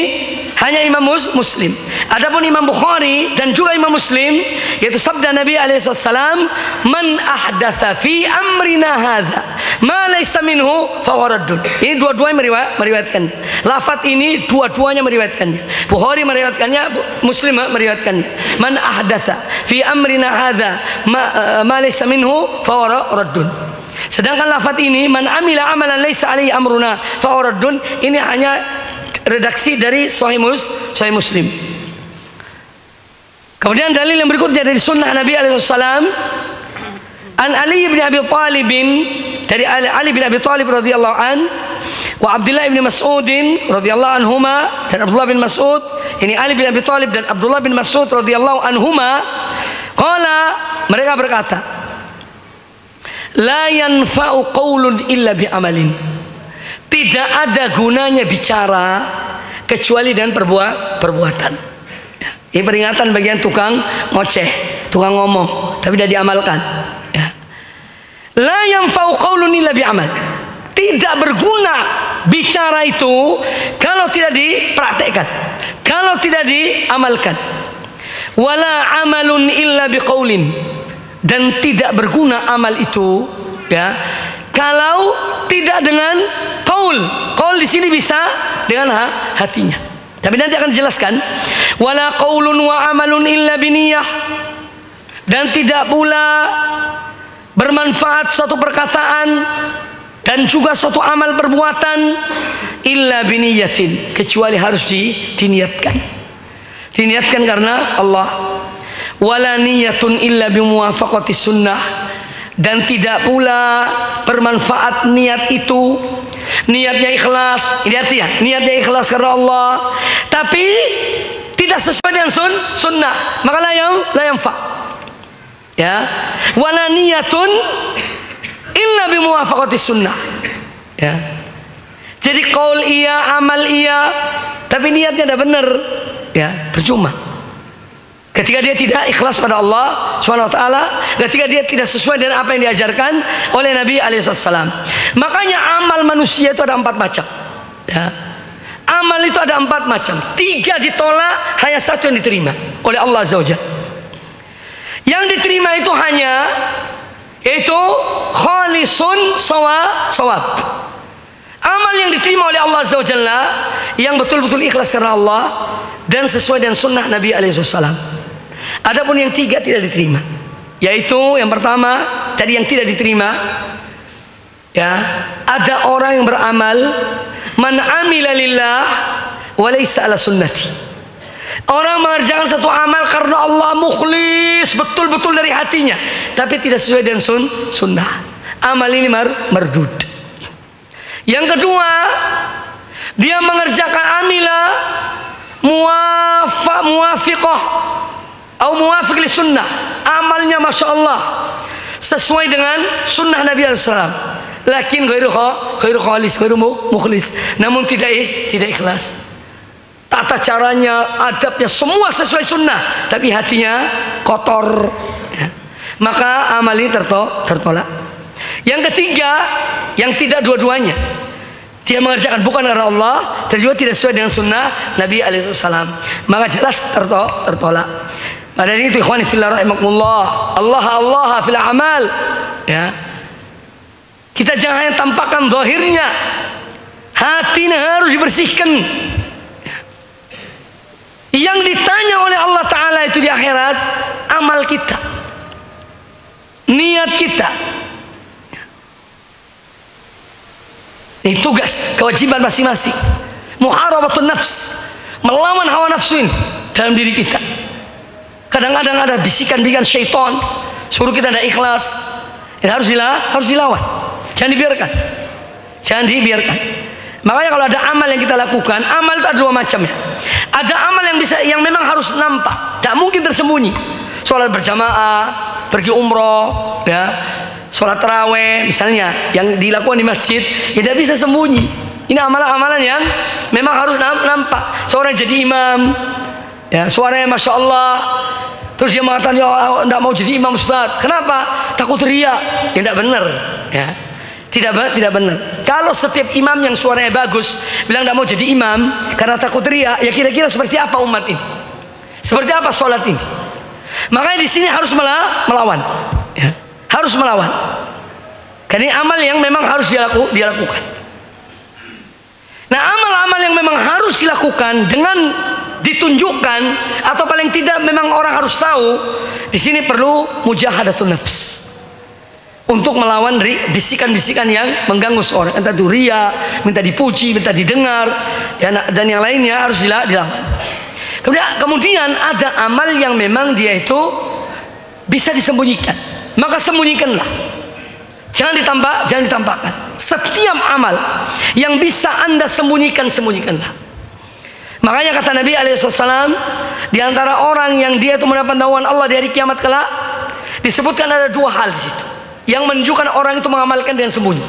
hanya Imam Muslim. Adapun Imam Bukhari dan juga Imam Muslim, yaitu sabda Nabi alaihissalam, man ahdatha fi amrina hadza ma laysa minhu fahuwa raddun. Ini dua-duanya meriwayatkan. Lafaz ini dua-duanya meriwayatkannya. Bukhari meriwayatkannya, Muslim meriwayatkannya. Man ahdatha fi amrina hadza ma laysa minhu fahuwa raddun. Sedangkan lafaz ini, man amila amalan laisa alaihi amruna fahuwa raddun, ini hanya redaksi dari Sahih Muslim. Kemudian dalil yang berikutnya dari sunnah Nabi alaihissalam, an Ali bin Abi Thalib, dari Ali bin Abi Thalib radhiyallahu an, wa Abdullah bin Mas'ud radhiyallahu anhuma, dan Abdullah bin Mas'ud, ini Ali bin Abi Thalib dan Abdullah bin Mas'ud radhiyallahu anhuma, qala, mereka berkata, la yanfa'u qaulun illa bi amalin. Tidak ada gunanya bicara kecuali dengan perbuatan. Ini peringatan bagian tukang ngoceh, tukang ngomong tapi tidak diamalkan. Ya. La yanfa'u qaulun illa bi amal. Tidak berguna bicara itu kalau tidak dipraktekkan, kalau tidak diamalkan. Wala amalun illa bi qaulin. Dan tidak berguna amal itu, ya, kalau tidak dengan qaul. Qaul di sini bisa dengan hatinya. Tapi nanti akan dijelaskan. Wala qaulun wa amalun illa biniyah. Dan tidak pula bermanfaat suatu perkataan dan juga suatu amal perbuatan illa biniyatin, kecuali harus diniatkan. Diniatkan karena Allah. Wala niyatun illa bimuwafaqati sunnah. Dan tidak pula bermanfaat niat itu, niatnya ikhlas, ini artinya niatnya ikhlas karena Allah, tapi tidak sesuai dengan sunnah, maka la yanfa. Ya, wala niyatun illa bimuwafaqati sunnah. Ya, jadi qaul iya, amal iya, tapi niatnya tidak benar, ya, percuma. Ketika dia tidak ikhlas pada Allah Subhanahu wa taala, ketika dia tidak sesuai dengan apa yang diajarkan oleh Nabi alaihissalam. Makanya amal manusia itu ada 4 macam. Ya. Amal itu ada 4 macam. 3 ditolak, hanya 1 yang diterima oleh Allah Azza wa Jalla. Yang diterima itu hanya, yaitu khalisun shawab. Amal yang diterima oleh Allah Azza wa Jalla yang betul-betul ikhlas karena Allah dan sesuai dengan sunnah Nabi alaihissalam. Adapun yang 3 tidak diterima, yaitu yang pertama tadi yang tidak diterima, ya, ada orang yang beramal man amila lillah wa laysa ala sunnati. Orang mengerjakan satu amal karena Allah, mukhlis betul-betul dari hatinya, tapi tidak sesuai dengan sunnah. Amal ini mardud. Yang kedua, dia mengerjakan amila muwafiqah atau muwafiq li sunnah, amalnya masya Allah sesuai dengan sunnah Nabi SAW, lakin ghairu khalis, ghairu mukhlis, namun tidak ikhlas. Tata caranya, adabnya semua sesuai sunnah, tapi hatinya kotor, ya. Maka amal ini tertolak. Yang ketiga, yang tidak dua-duanya, dia mengerjakan bukan karena Allah dan juga tidak sesuai dengan sunnah Nabi SAW, maka jelas tertolak. Pada itu ikhwani fillah rahimakumullah, Allah fil amal. Ya. Kita jangan hanya tampakkan zahirnya. Hatinya harus dibersihkan. Yang ditanya oleh Allah Ta'ala itu di akhirat, amal kita, niat kita. Ini tugas, kewajiban masing-masing. Muharabatun nafs, melawan hawa nafsu ini dalam diri kita. Kadang-kadang ada bisikan-bisikan syaitan suruh kita tidak ikhlas. Ini harus dilawan. Jangan dibiarkan. Jangan dibiarkan. Makanya kalau ada amal yang kita lakukan, amal itu ada dua macam ya. Ada amal yang memang harus nampak, tidak mungkin tersembunyi. Sholat berjamaah, pergi umroh, ya, sholat taraweh misalnya, yang dilakukan di masjid, ya tidak bisa sembunyi. Ini amalan-amalan yang memang harus nampak. Seorang jadi imam, ya, suaranya masya Allah, terus dia mengatakan, ya tidak mau jadi imam Ustaz. Kenapa? Takut riya. Ya tidak benar. Ya. Tidak benar. Kalau setiap imam yang suaranya bagus bilang tidak mau jadi imam karena takut riya, ya kira-kira seperti apa umat ini? Seperti apa sholat ini? Makanya di sini harus melawan. Ya. Harus melawan. Karena ini amal yang memang harus dilakukan. Nah, amal-amal yang memang harus dilakukan dengan ditunjukkan atau paling tidak memang orang harus tahu, di sini perlu mujahadatun nafs. Untuk melawan bisikan-bisikan yang mengganggu seorang, entah itu riya, minta dipuji, minta didengar, ya, dan yang lainnya harus dilawan. Kemudian ada amal yang memang dia itu bisa disembunyikan, maka sembunyikanlah. Jangan ditampakkan. Setiap amal yang bisa Anda sembunyikanlah. Makanya kata Nabi alaihissalam, di antara orang yang dia itu mendapat naungan Allah di hari kiamat kelak, disebutkan ada dua hal di situ yang menunjukkan orang itu mengamalkan dengan sembunyi,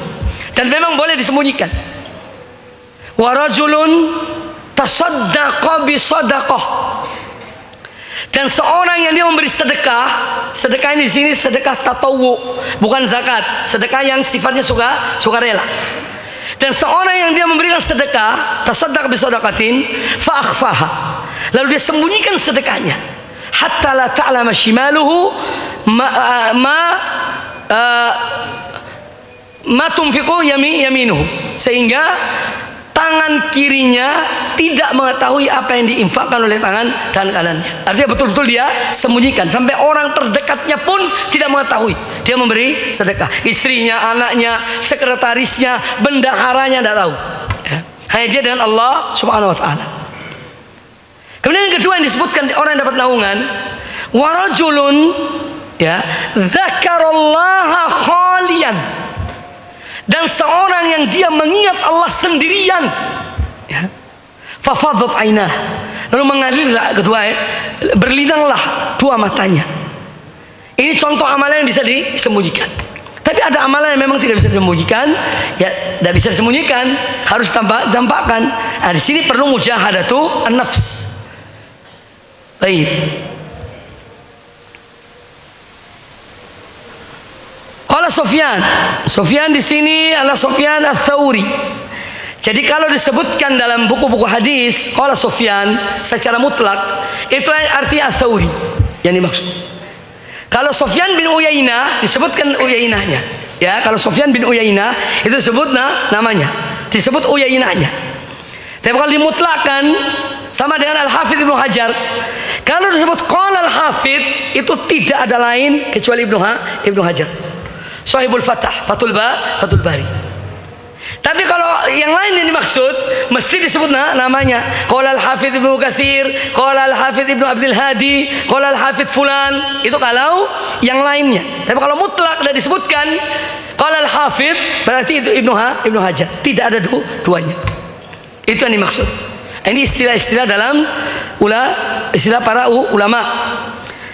dan memang boleh disembunyikan. Wa rajulun tasaddaqa bi sadaqah, dan seorang yang dia memberi sedekah. Sedekah ini di sini sedekah tatawwu, bukan zakat. Sedekah yang sifatnya sukarela. Dan seorang yang dia memberikan sedekah, tasaddaq bi sadaqatin fa akhfaha, lalu dia sembunyikan sedekahnya, hatta la ta'lama shimaluhu ma tunfiqu yaminuhu, sehingga tangan kirinya tidak mengetahui apa yang diinfakkan oleh tangan kanannya. Artinya betul-betul dia sembunyikan, sampai orang terdekatnya pun tidak mengetahui dia memberi sedekah. Istrinya, anaknya, sekretarisnya, bendaharanya tidak tahu, ya. Hanya dia dengan Allah Subhanahu wa ta'ala. Kemudian yang kedua yang disebutkan orang yang dapat naungan, warajulun, ya, dzakarallaha khalian, dan seorang yang dia mengingat Allah sendirian, ya, fafadat ainah, lalu mengalirlah berlinanglah dua matanya. Ini contoh amalan yang bisa disembunyikan. Tapi ada amalan yang memang tidak bisa disembunyikan, ya, tidak bisa disembunyikan, harus tampakkan. Nah, di sini perlu mujahadatu an-nafs. Baik. Qala Sufyan di sini adalah Sufyan ats-Tsauri. Jadi kalau disebutkan dalam buku-buku hadis qala Sufyan secara mutlak, itu artinya ats-Tsauri yang dimaksud. Kalau Sufyan bin Uyainah disebutkan Uyainahnya, ya, kalau Sufyan bin Uyainah itu disebut namanya, disebut Uyainahnya. Tapi kalau dimutlakkan sama dengan Al-Hafidz Ibnu Hajar. Kalau disebut qala Al-Hafidz itu tidak ada lain kecuali Ibnu Hajar, Shahibul Fathah, Fathul Bari. Tapi kalau yang lain yang dimaksud mesti disebut namanya. Qala Al-Hafidz Ibnu Katsir, qala Al-Hafidz Ibnu Abdul Hadi, qala Al-Hafidz fulan. Itu kalau yang lainnya. Tapi kalau mutlak sudah disebutkan qala Al-Hafidz, berarti itu Ibnu Hajar. Tidak ada duanya. Itu yang dimaksud. Ini istilah-istilah dalam istilah para ulama.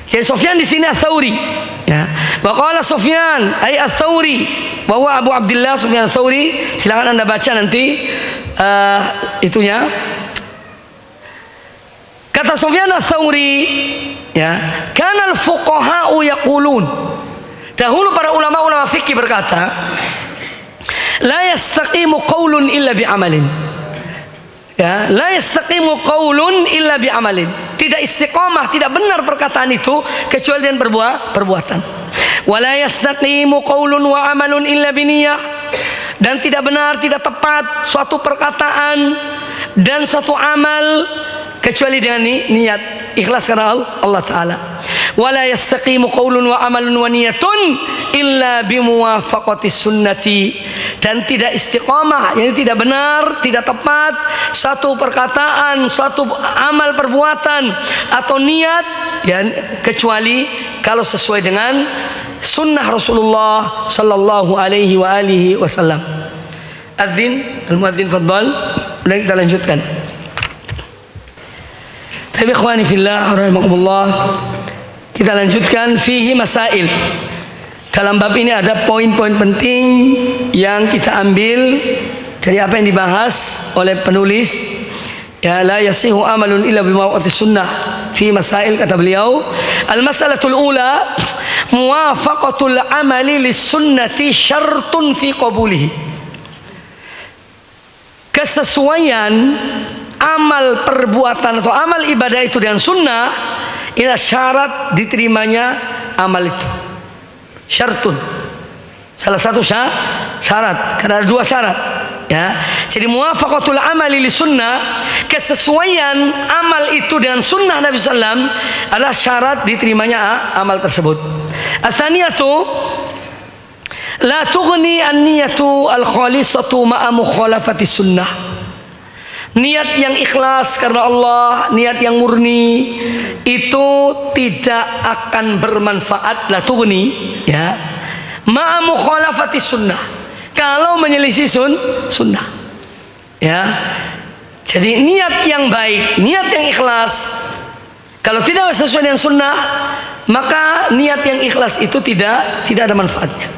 Jadi Sufyan di sini ats-Tsauri, ya. Wa qala Sufyan ay ats-Tsauri wa huwa Abu Abdullah Sufyan ats-Tsauri. Silakan Anda baca nanti itunya. Kata Sufyan ats-Tsauri, ya, kana al-fuqaha'u yaqulun. Dahulu para ulama-ulama fikih berkata, la yastaqimu qaulun illa bi amalin. Ya, la yastaqimu qaulun illa bi amalin. tidak istiqomah, tidak benar perkataan itu kecuali dengan perbuatan. Wala yastaqimu qaulun wa amalun illa biniyah, dan tidak benar, tidak tepat suatu perkataan dan suatu amal kecuali dengan niat ikhlas karena Allah Ta'ala. Wala yastaqimu qaulun wa amalun wa niyatun illa bimuwafaqati sunnati, dan tidak istiqamah, yani tidak benar, tidak tepat satu perkataan, satu amal perbuatan atau niat ya, kecuali kalau sesuai dengan sunnah Rasulullah sallallahu alaihi wa alihi wasallam. Adzin, al-muadzin fadhal, dan kita lanjutkan. Tapi ikhwani fillah rahimakumullah, kita lanjutkan fihi masail. Dalam bab ini ada poin-poin penting yang kita ambil dari apa yang dibahas oleh penulis. Ya, la yasihu amalun illa bimawaqati sunnah fi masail, kata beliau. Al-mas'alatul ula, muwafaqatul amali lis sunnati syartun fi qabulihi. Kesesuaian amal perbuatan atau amal ibadah itu dengan sunnah inilah syarat diterimanya amal itu. Syartun, salah satu syarat, karena ada dua syarat ya. Jadi muwafaqatul amali li sunnah, kesesuaian amal itu dengan sunnah Nabi SAW adalah syarat diterimanya amal tersebut. Ats-tsaniyatu la tughni an-niyatu al-khalisatu ma'a mukhalafati sunnah. Niat yang ikhlas karena Allah, niat yang murni itu tidak akan bermanfaat, la tughni ya, ma'a mukhalafati sunnah, kalau menyelisih sunnah ya. Jadi niat yang baik, niat yang ikhlas, kalau tidak sesuai dengan sunnah, maka niat yang ikhlas itu tidak ada manfaatnya.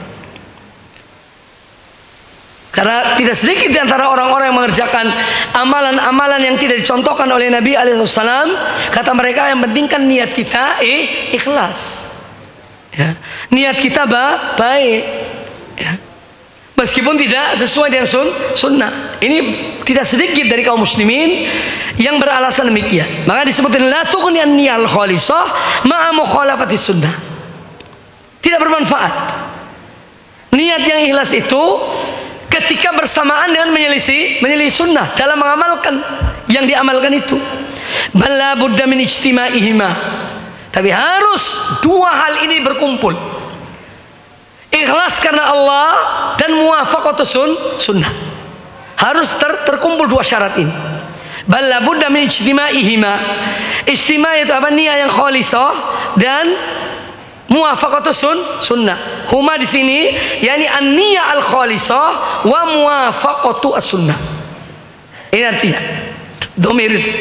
Karena tidak sedikit di antara orang-orang yang mengerjakan amalan-amalan yang tidak dicontohkan oleh Nabi alaihissalam, kata mereka yang penting kan niat kita ikhlas ya. Niat kita baik ya. Meskipun tidak sesuai dengan sunnah. Ini tidak sedikit dari kaum muslimin yang beralasan demikian. Maka disebutkan la tughni an-niyal khalisah ma'a mukhalafati sunnah, tidak bermanfaat. Niat yang ikhlas itu ketika bersamaan dengan menyelisih sunnah dalam mengamalkan yang diamalkan itu. Bala budda min ijtima'ihima, tapi harus dua hal ini berkumpul, ikhlas karena Allah dan muwafaqatus sunnah. Harus terkumpul dua syarat ini. Bala budda min ijtima'ihima, ijtima' itu apa? Niat yang khalisah dan muwafaqatus sunnah. Huma di sini yakni an-niyah al-khalisah wa muwafaqatu as-sunnah. Ini artinya dhamir itu.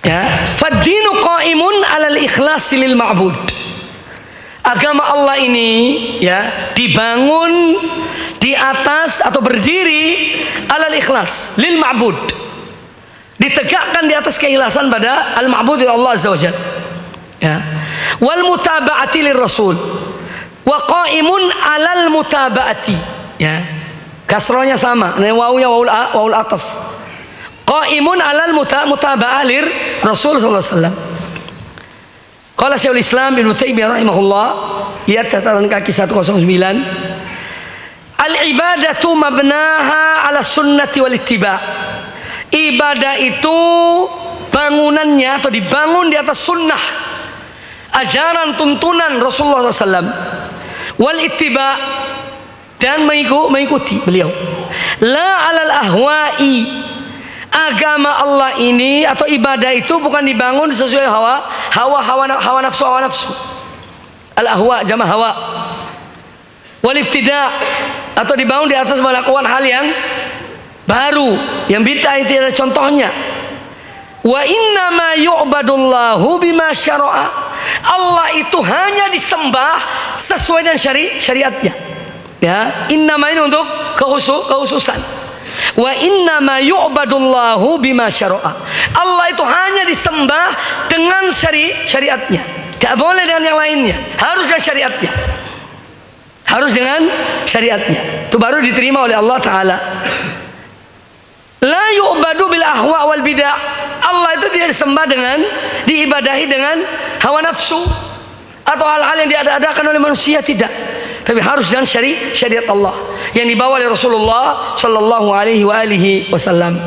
Ya, fad-dinu qa'imun 'alal ikhlasi lil ma'bud. Agama Allah ini ya dibangun di atas atau berdiri 'alal ikhlas lil ma'bud. Ditegakkan di atas keikhlasan pada al-ma'bud Allah Azza wa Jalla. Ya. Wal mutaba'ati lir rasul wa qa'imun 'alal mutaba'ati ya, kasrahnya sama, wawunya wawul ataf. Qa'imun 'alal mutaba'ah lir rasul sallallahu alaihi wasallam. Qala Syekhul Islam Ibnu Taimiyah rahimahullah, lihat catatan kaki 109, al ibadatu mabnaha 'ala sunnati wal ittiba'. Ibadah itu bangunannya atau dibangun di atas sunnah, ajaran tuntunan Rasulullah SAW, wal ittiba, dan mengikuti beliau. La alal ahwa'i, agama Allah ini atau ibadah itu bukan dibangun sesuai hawa nafsu. Al ahwa jama' hawa. Wal ibtida, atau dibangun di atas melakukan hal yang baru, yang bid'ah itu ada contohnya. Wa inna ma yu'badullahu bima syara'a. Allah itu hanya disembah sesuai dengan syariatnya. Ya, inna ma ini untuk kekhususan. Wa inna ma yu'badullahu bima syara'a. Allah itu hanya disembah dengan syariatnya. Tidak boleh dengan yang lainnya. Harus dengan syariatnya. Harus dengan syariatnya. Itu baru diterima oleh Allah Ta'ala. La yu'badu bil ahwa wal bid'ah. Allah itu tidak disembah dengan, diibadahi dengan hawa nafsu atau hal-hal yang diada-adakan oleh manusia, tidak. Tapi harus dengan syariat Allah yang dibawa oleh Rasulullah sallallahu alaihi wasallam.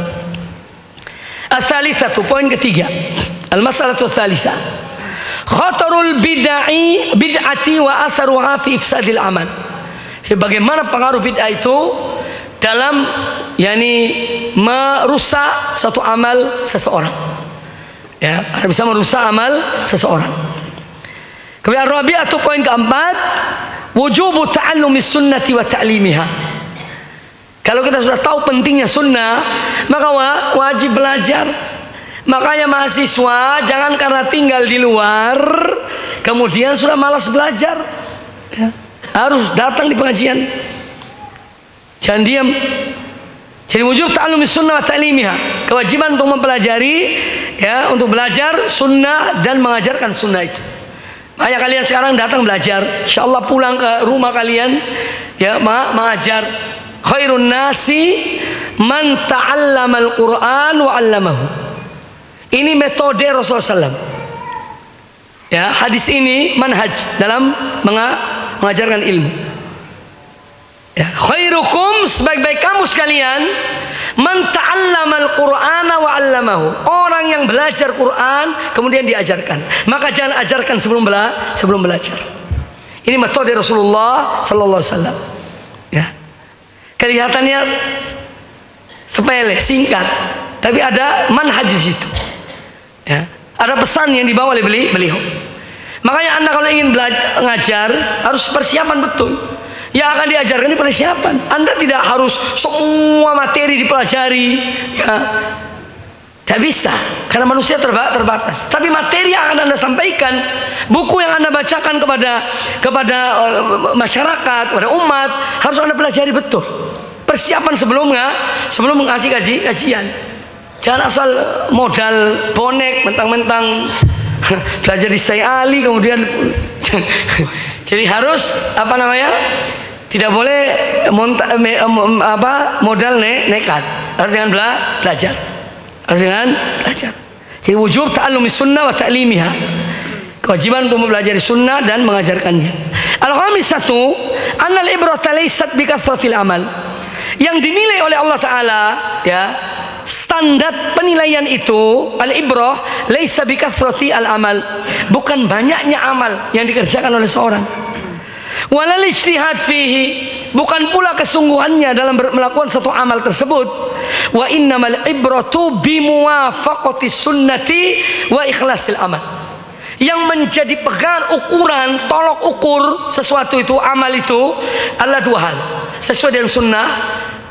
Ats-tsalitsatu, poin ketiga. Al-mas'alatu ats-tsalitsah. Khatarul bid'ati wa atharuha fi ifsadil amal. Bagaimana pengaruh bid'ah itu dalam merusak suatu amal seseorang. Ya, bisa merusak amal seseorang. Kemudian rabi'atu, poin keempat, wujubu ta'allumi sunnati wa ta'limiha. Kalau kita sudah tahu pentingnya sunnah, maka wajib belajar. Makanya mahasiswa jangan karena tinggal di luar kemudian sudah malas belajar, ya. Harus datang di pengajian, jangan diam. Jadi wujub ta'allumi sunnah wa ta'limiha, kewajiban untuk mempelajari, ya, untuk belajar sunnah dan mengajarkan sunnah itu. Makanya kalian sekarang datang belajar, insyaallah pulang ke rumah kalian, ya, mengajar. Khairun nasi man ta'allamal Qur'an wa 'allamahu. Ini metode Rasulullah SAW. Ya, hadis ini manhaj dalam mengajarkan ilmu. Ya, khairukum, sebaik-baik kamu sekalian, man ta'allamal Qur'ana wa 'allamahu. Orang yang belajar Quran kemudian diajarkan. Maka jangan ajarkan sebelum belajar. Ini metode Rasulullah sallallahu alaihi wasallam. Ya. Kelihatannya sepele, singkat, tapi ada manhaj di situ. Ya. Ada pesan yang dibawa oleh beliau. Makanya Anda kalau ingin ngajar harus persiapan betul. Yang akan diajarkan ini persiapan. Anda tidak harus semua materi dipelajari, ya. Tidak bisa, karena manusia terbatas. Tapi materi yang akan Anda sampaikan, buku yang Anda bacakan kepada masyarakat, kepada umat, harus Anda pelajari betul. Persiapan sebelum mengasih kajian. Jangan asal modal bonek, mentang-mentang belajar di Stay Ali kemudian. Jadi harus tidak boleh modal nekat. Harus dengan belajar. Harus dengan belajar. Jadi wujub ta'allumi sunnah wa ta'limiha. Kewajiban untuk mempelajari sunnah dan mengajarkannya. Al-khamisatu, annal ibrata laysat bi kathratil amal. Yang dinilai oleh Allah Ta'ala, ya, standar penilaian itu, al-ibrah laisa bi kathrati al-amal, bukan banyaknya amal yang dikerjakan oleh seorang. Walal ijtihad fihi, bukan pula kesungguhannya dalam melakukan satu amal tersebut. Wa innamal ibratu bi muwafaqati sunnati wa ikhlasil amal. Yang menjadi pegangan ukuran, tolok ukur sesuatu itu, amal itu adalah dua hal. Sesuai dengan sunnah,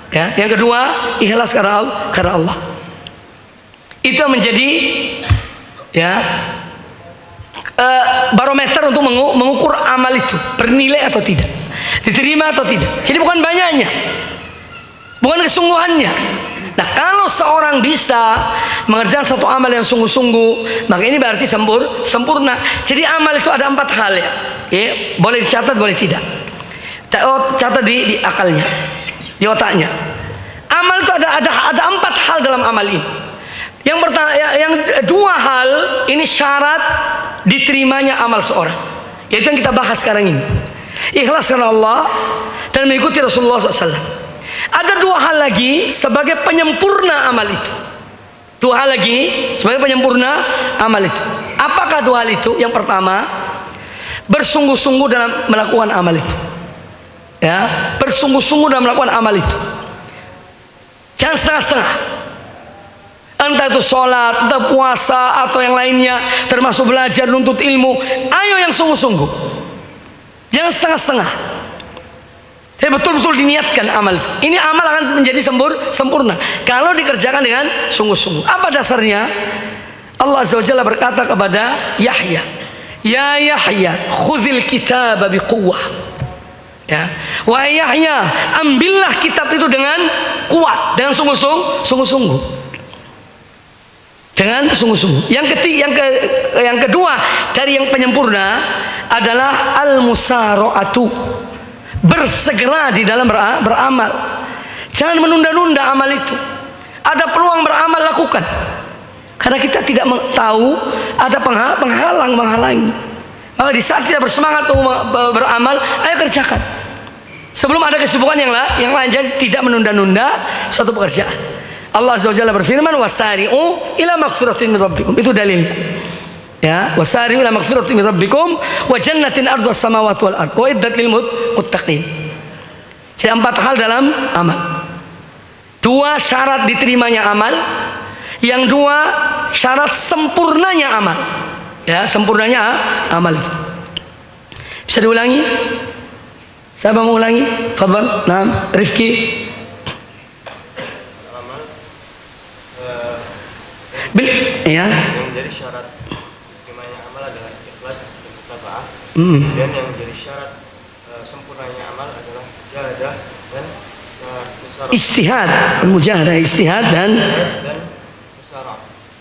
ya. Yang kedua, ikhlas karena Allah. Itu yang menjadi, ya, barometer untuk mengukur amal itu bernilai atau tidak, diterima atau tidak. Jadi bukan banyaknya, bukan kesungguhannya. Nah, kalau seorang bisa mengerjakan satu amal yang sungguh-sungguh, maka ini berarti sempurna. Jadi amal itu ada 4 hal, ya. Boleh dicatat, boleh tidak. Catat di akalnya, di otaknya. Amal itu ada 4 hal dalam amal ini. Yang pertama, yang 2 hal ini syarat diterimanya amal seorang, yaitu yang kita bahas sekarang ini. Ikhlas karena Allah dan mengikuti Rasulullah SAW. Ada 2 hal lagi sebagai penyempurna amal itu. 2 hal lagi sebagai penyempurna amal itu. Apakah 2 hal itu? Yang pertama, bersungguh-sungguh dalam melakukan amal itu. Ya, bersungguh-sungguh dalam melakukan amal itu. Jangan setengah-setengah. Entah itu sholat, entah puasa atau yang lainnya, termasuk belajar, nuntut ilmu. Ayo yang sungguh-sungguh. Jangan setengah-setengah. Jadi betul-betul diniatkan amal itu. Ini amal akan menjadi sempurna kalau dikerjakan dengan sungguh-sungguh. Apa dasarnya? Allah Azza wa Jalla berkata kepada Yahya, "Ya Yahya, khudhil kitaba biquwwah." Ya, wahai Yahya, ambillah kitab itu dengan kuat, dengan sungguh-sungguh. Dengan sungguh-sungguh. Yang kedua dari yang penyempurna adalah al-musara'atu, bersegera di dalam beramal. Jangan menunda-nunda amal itu. Ada peluang beramal, lakukan. Karena kita tidak tahu ada menghalangi. Maka di saat kita bersemangat beramal, ayo kerjakan. Sebelum ada kesibukan yang lain, jadi tidak menunda-nunda suatu pekerjaan. Allah Azza wa Jalla berfirman, wasari'u ila maghfiratin min rabbikum. Itu dalilnya. Ya, wasari'u ila maghfiratin min rabbikum wa jannatin ardhas samawati wal ard wa iddat lil muttaqin. Jadi 4 hal dalam amal. 2 syarat diterimanya amal. Yang 2 syarat sempurnanya amal. Ya, sempurnanya amal itu. Bisa diulangi? Siapa mau ulangi? Fadhal. Naam, Rifki.
Amal
Ya.
yang menjadi syarat diterimanya amal adalah ikhlas dan mutaba'ah. Dan yang menjadi syarat sempurnanya amal adalah mujahadah dan musarah.
Istihad, mujahadah, istihad dan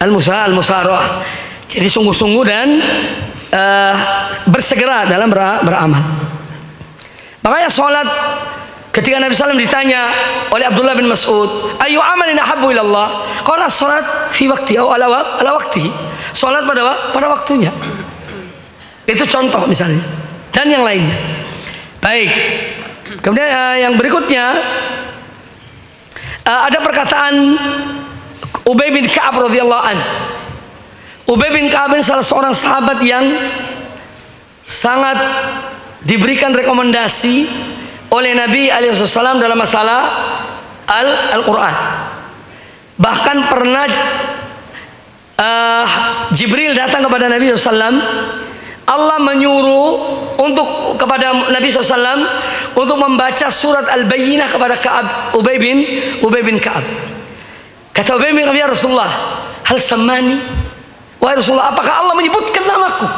al-musarah. Jadi sungguh-sungguh dan bersegera dalam beramal. Makanya sholat, ketika Nabi SAW ditanya oleh Abdullah bin Mas'ud, ayu amalin ahabbu ilallah? Qala sholat fi wakti atau ala wakti. Sholat pada waktunya. Itu contoh misalnya. Dan yang lainnya. Baik. Kemudian yang berikutnya ada perkataan Ubay bin Ka'ab radhiyallahu an. Ubay bin Ka'ab salah seorang sahabat yang sangat diberikan rekomendasi oleh Nabi alaihissalam dalam masalah Al-Quran. Bahkan pernah Jibril datang kepada Nabi SAW. Allah menyuruh kepada Nabi SAW untuk membaca surat Al-Bayyinah kepada Ubay bin Ka'ab. Kata Ubay bin Ka'ab, ya Rasulullah, hal samani? Wahai Rasulullah, apakah Allah menyebutkan namaku?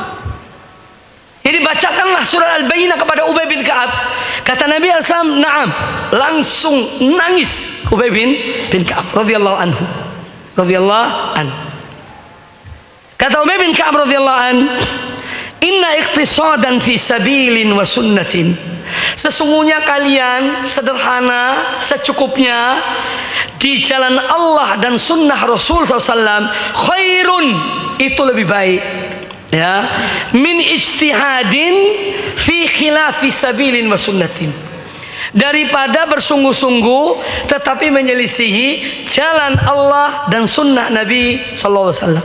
Jadi bacakanlah surat Al-Bayyinah kepada Ubay bin Ka'ab. Kata Nabi SAW, na'am. Langsung nangis Ubay bin Ka'ab radhiyallahu anhu. Kata Ubay bin Ka'ab radhiyallahu anhu, inna iqtisadan fi sabilin wa sunnatin. Sesungguhnya kalian sederhana, secukupnya di jalan Allah dan sunnah Rasul SAW, khairun, itu lebih baik, ya, min ijtihadin fi khilafi sabilin wa sunnatin, daripada bersungguh-sungguh tetapi menyelisihi jalan Allah dan sunnah Nabi SAW.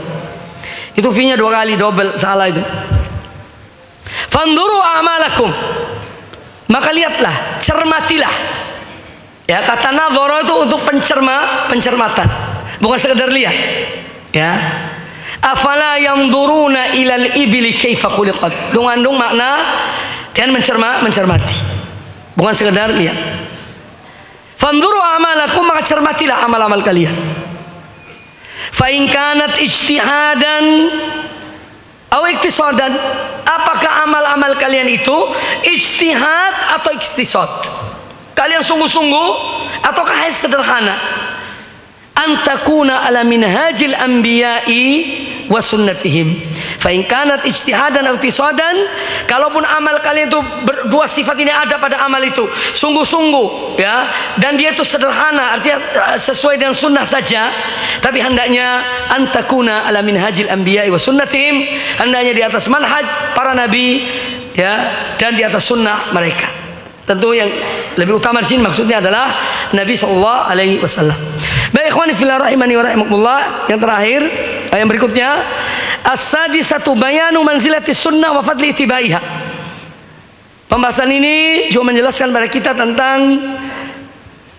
Itu fi-nya 2 kali, double, salah itu. Fanduru a'malakum, maka lihatlah, cermatilah. Ya, kata nadhara itu untuk pencermatan, bukan sekedar lihat. Ya. Afala yanzuruna ilal ibli kaifa khuliqat. Mengandung makna dan mencermati, bukan sekedar lihat. Fanduru a'malakum, maka cermatilah amal-amal kalian. Fa in kanat ijtihadan aw iktisadan, apakah amal-amal kalian itu ijtihad atau iktisad? Kalian sungguh-sungguh ataukah hanya sederhana? Antakuna ala minhajil anbiya'i wa sunnatihim. Fa in kanat ijtihadan aw iktisadan, kalaupun amal kalian itu dua sifat ini ada pada amal itu, sungguh-sungguh, ya, dan dia itu sederhana, artinya sesuai dengan sunnah saja, tapi hendaknya antakuna ala minhajil anbiya'i wa sunnatihim, hendaknya di atas manhaj para nabi, ya, dan di atas sunnah mereka. Tentu yang lebih utama di sini maksudnya adalah Nabi SAW. Baik, ikhwani fillah rahimani wa rahimakumullah, yang terakhir, yang berikutnya, as-sadisatu bayanu manzilati sunnah wa fadli ittibaiha. Pembahasan ini juga menjelaskan kepada kita tentang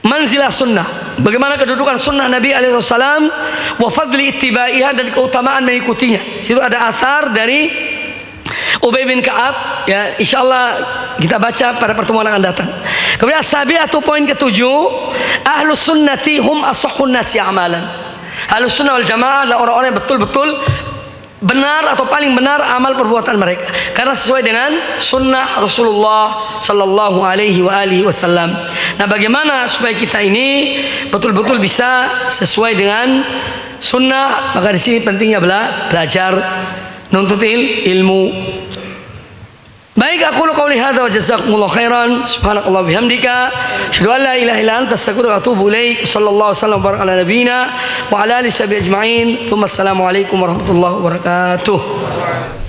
manzilah sunnah, bagaimana kedudukan sunnah Nabi SAW, wa fadli ittibaiha, dan keutamaan mengikutinya. Situ ada athar dari Ubay bin Ka'ab, ya, insyaallah kita baca pada pertemuan yang akan datang. Kemudian sabiatu, poin ke-7, ahlus sunnati hum ashahun nasi amalan. Ahlus sunnah wal jamaah adalah orang-orang yang betul-betul benar atau paling benar amal perbuatan mereka, karena sesuai dengan sunnah Rasulullah sallallahu alaihi wasallam. Nah, bagaimana supaya kita ini betul-betul bisa sesuai dengan sunnah? Maka di sini pentingnya belajar, nuntut ilmu. Baik, aku qauli hadza wa jazakumullahu khairan. Subhanakallah bihamdika, asyhadu an la ilaha illa anta, astaghfiruka wa atubu ilaik. Sallallahu wasallam baraka ala nabiyyina wa ala alihi ajma'in. Tsumma assalamu alaikum warahmatullahi wabarakatuh.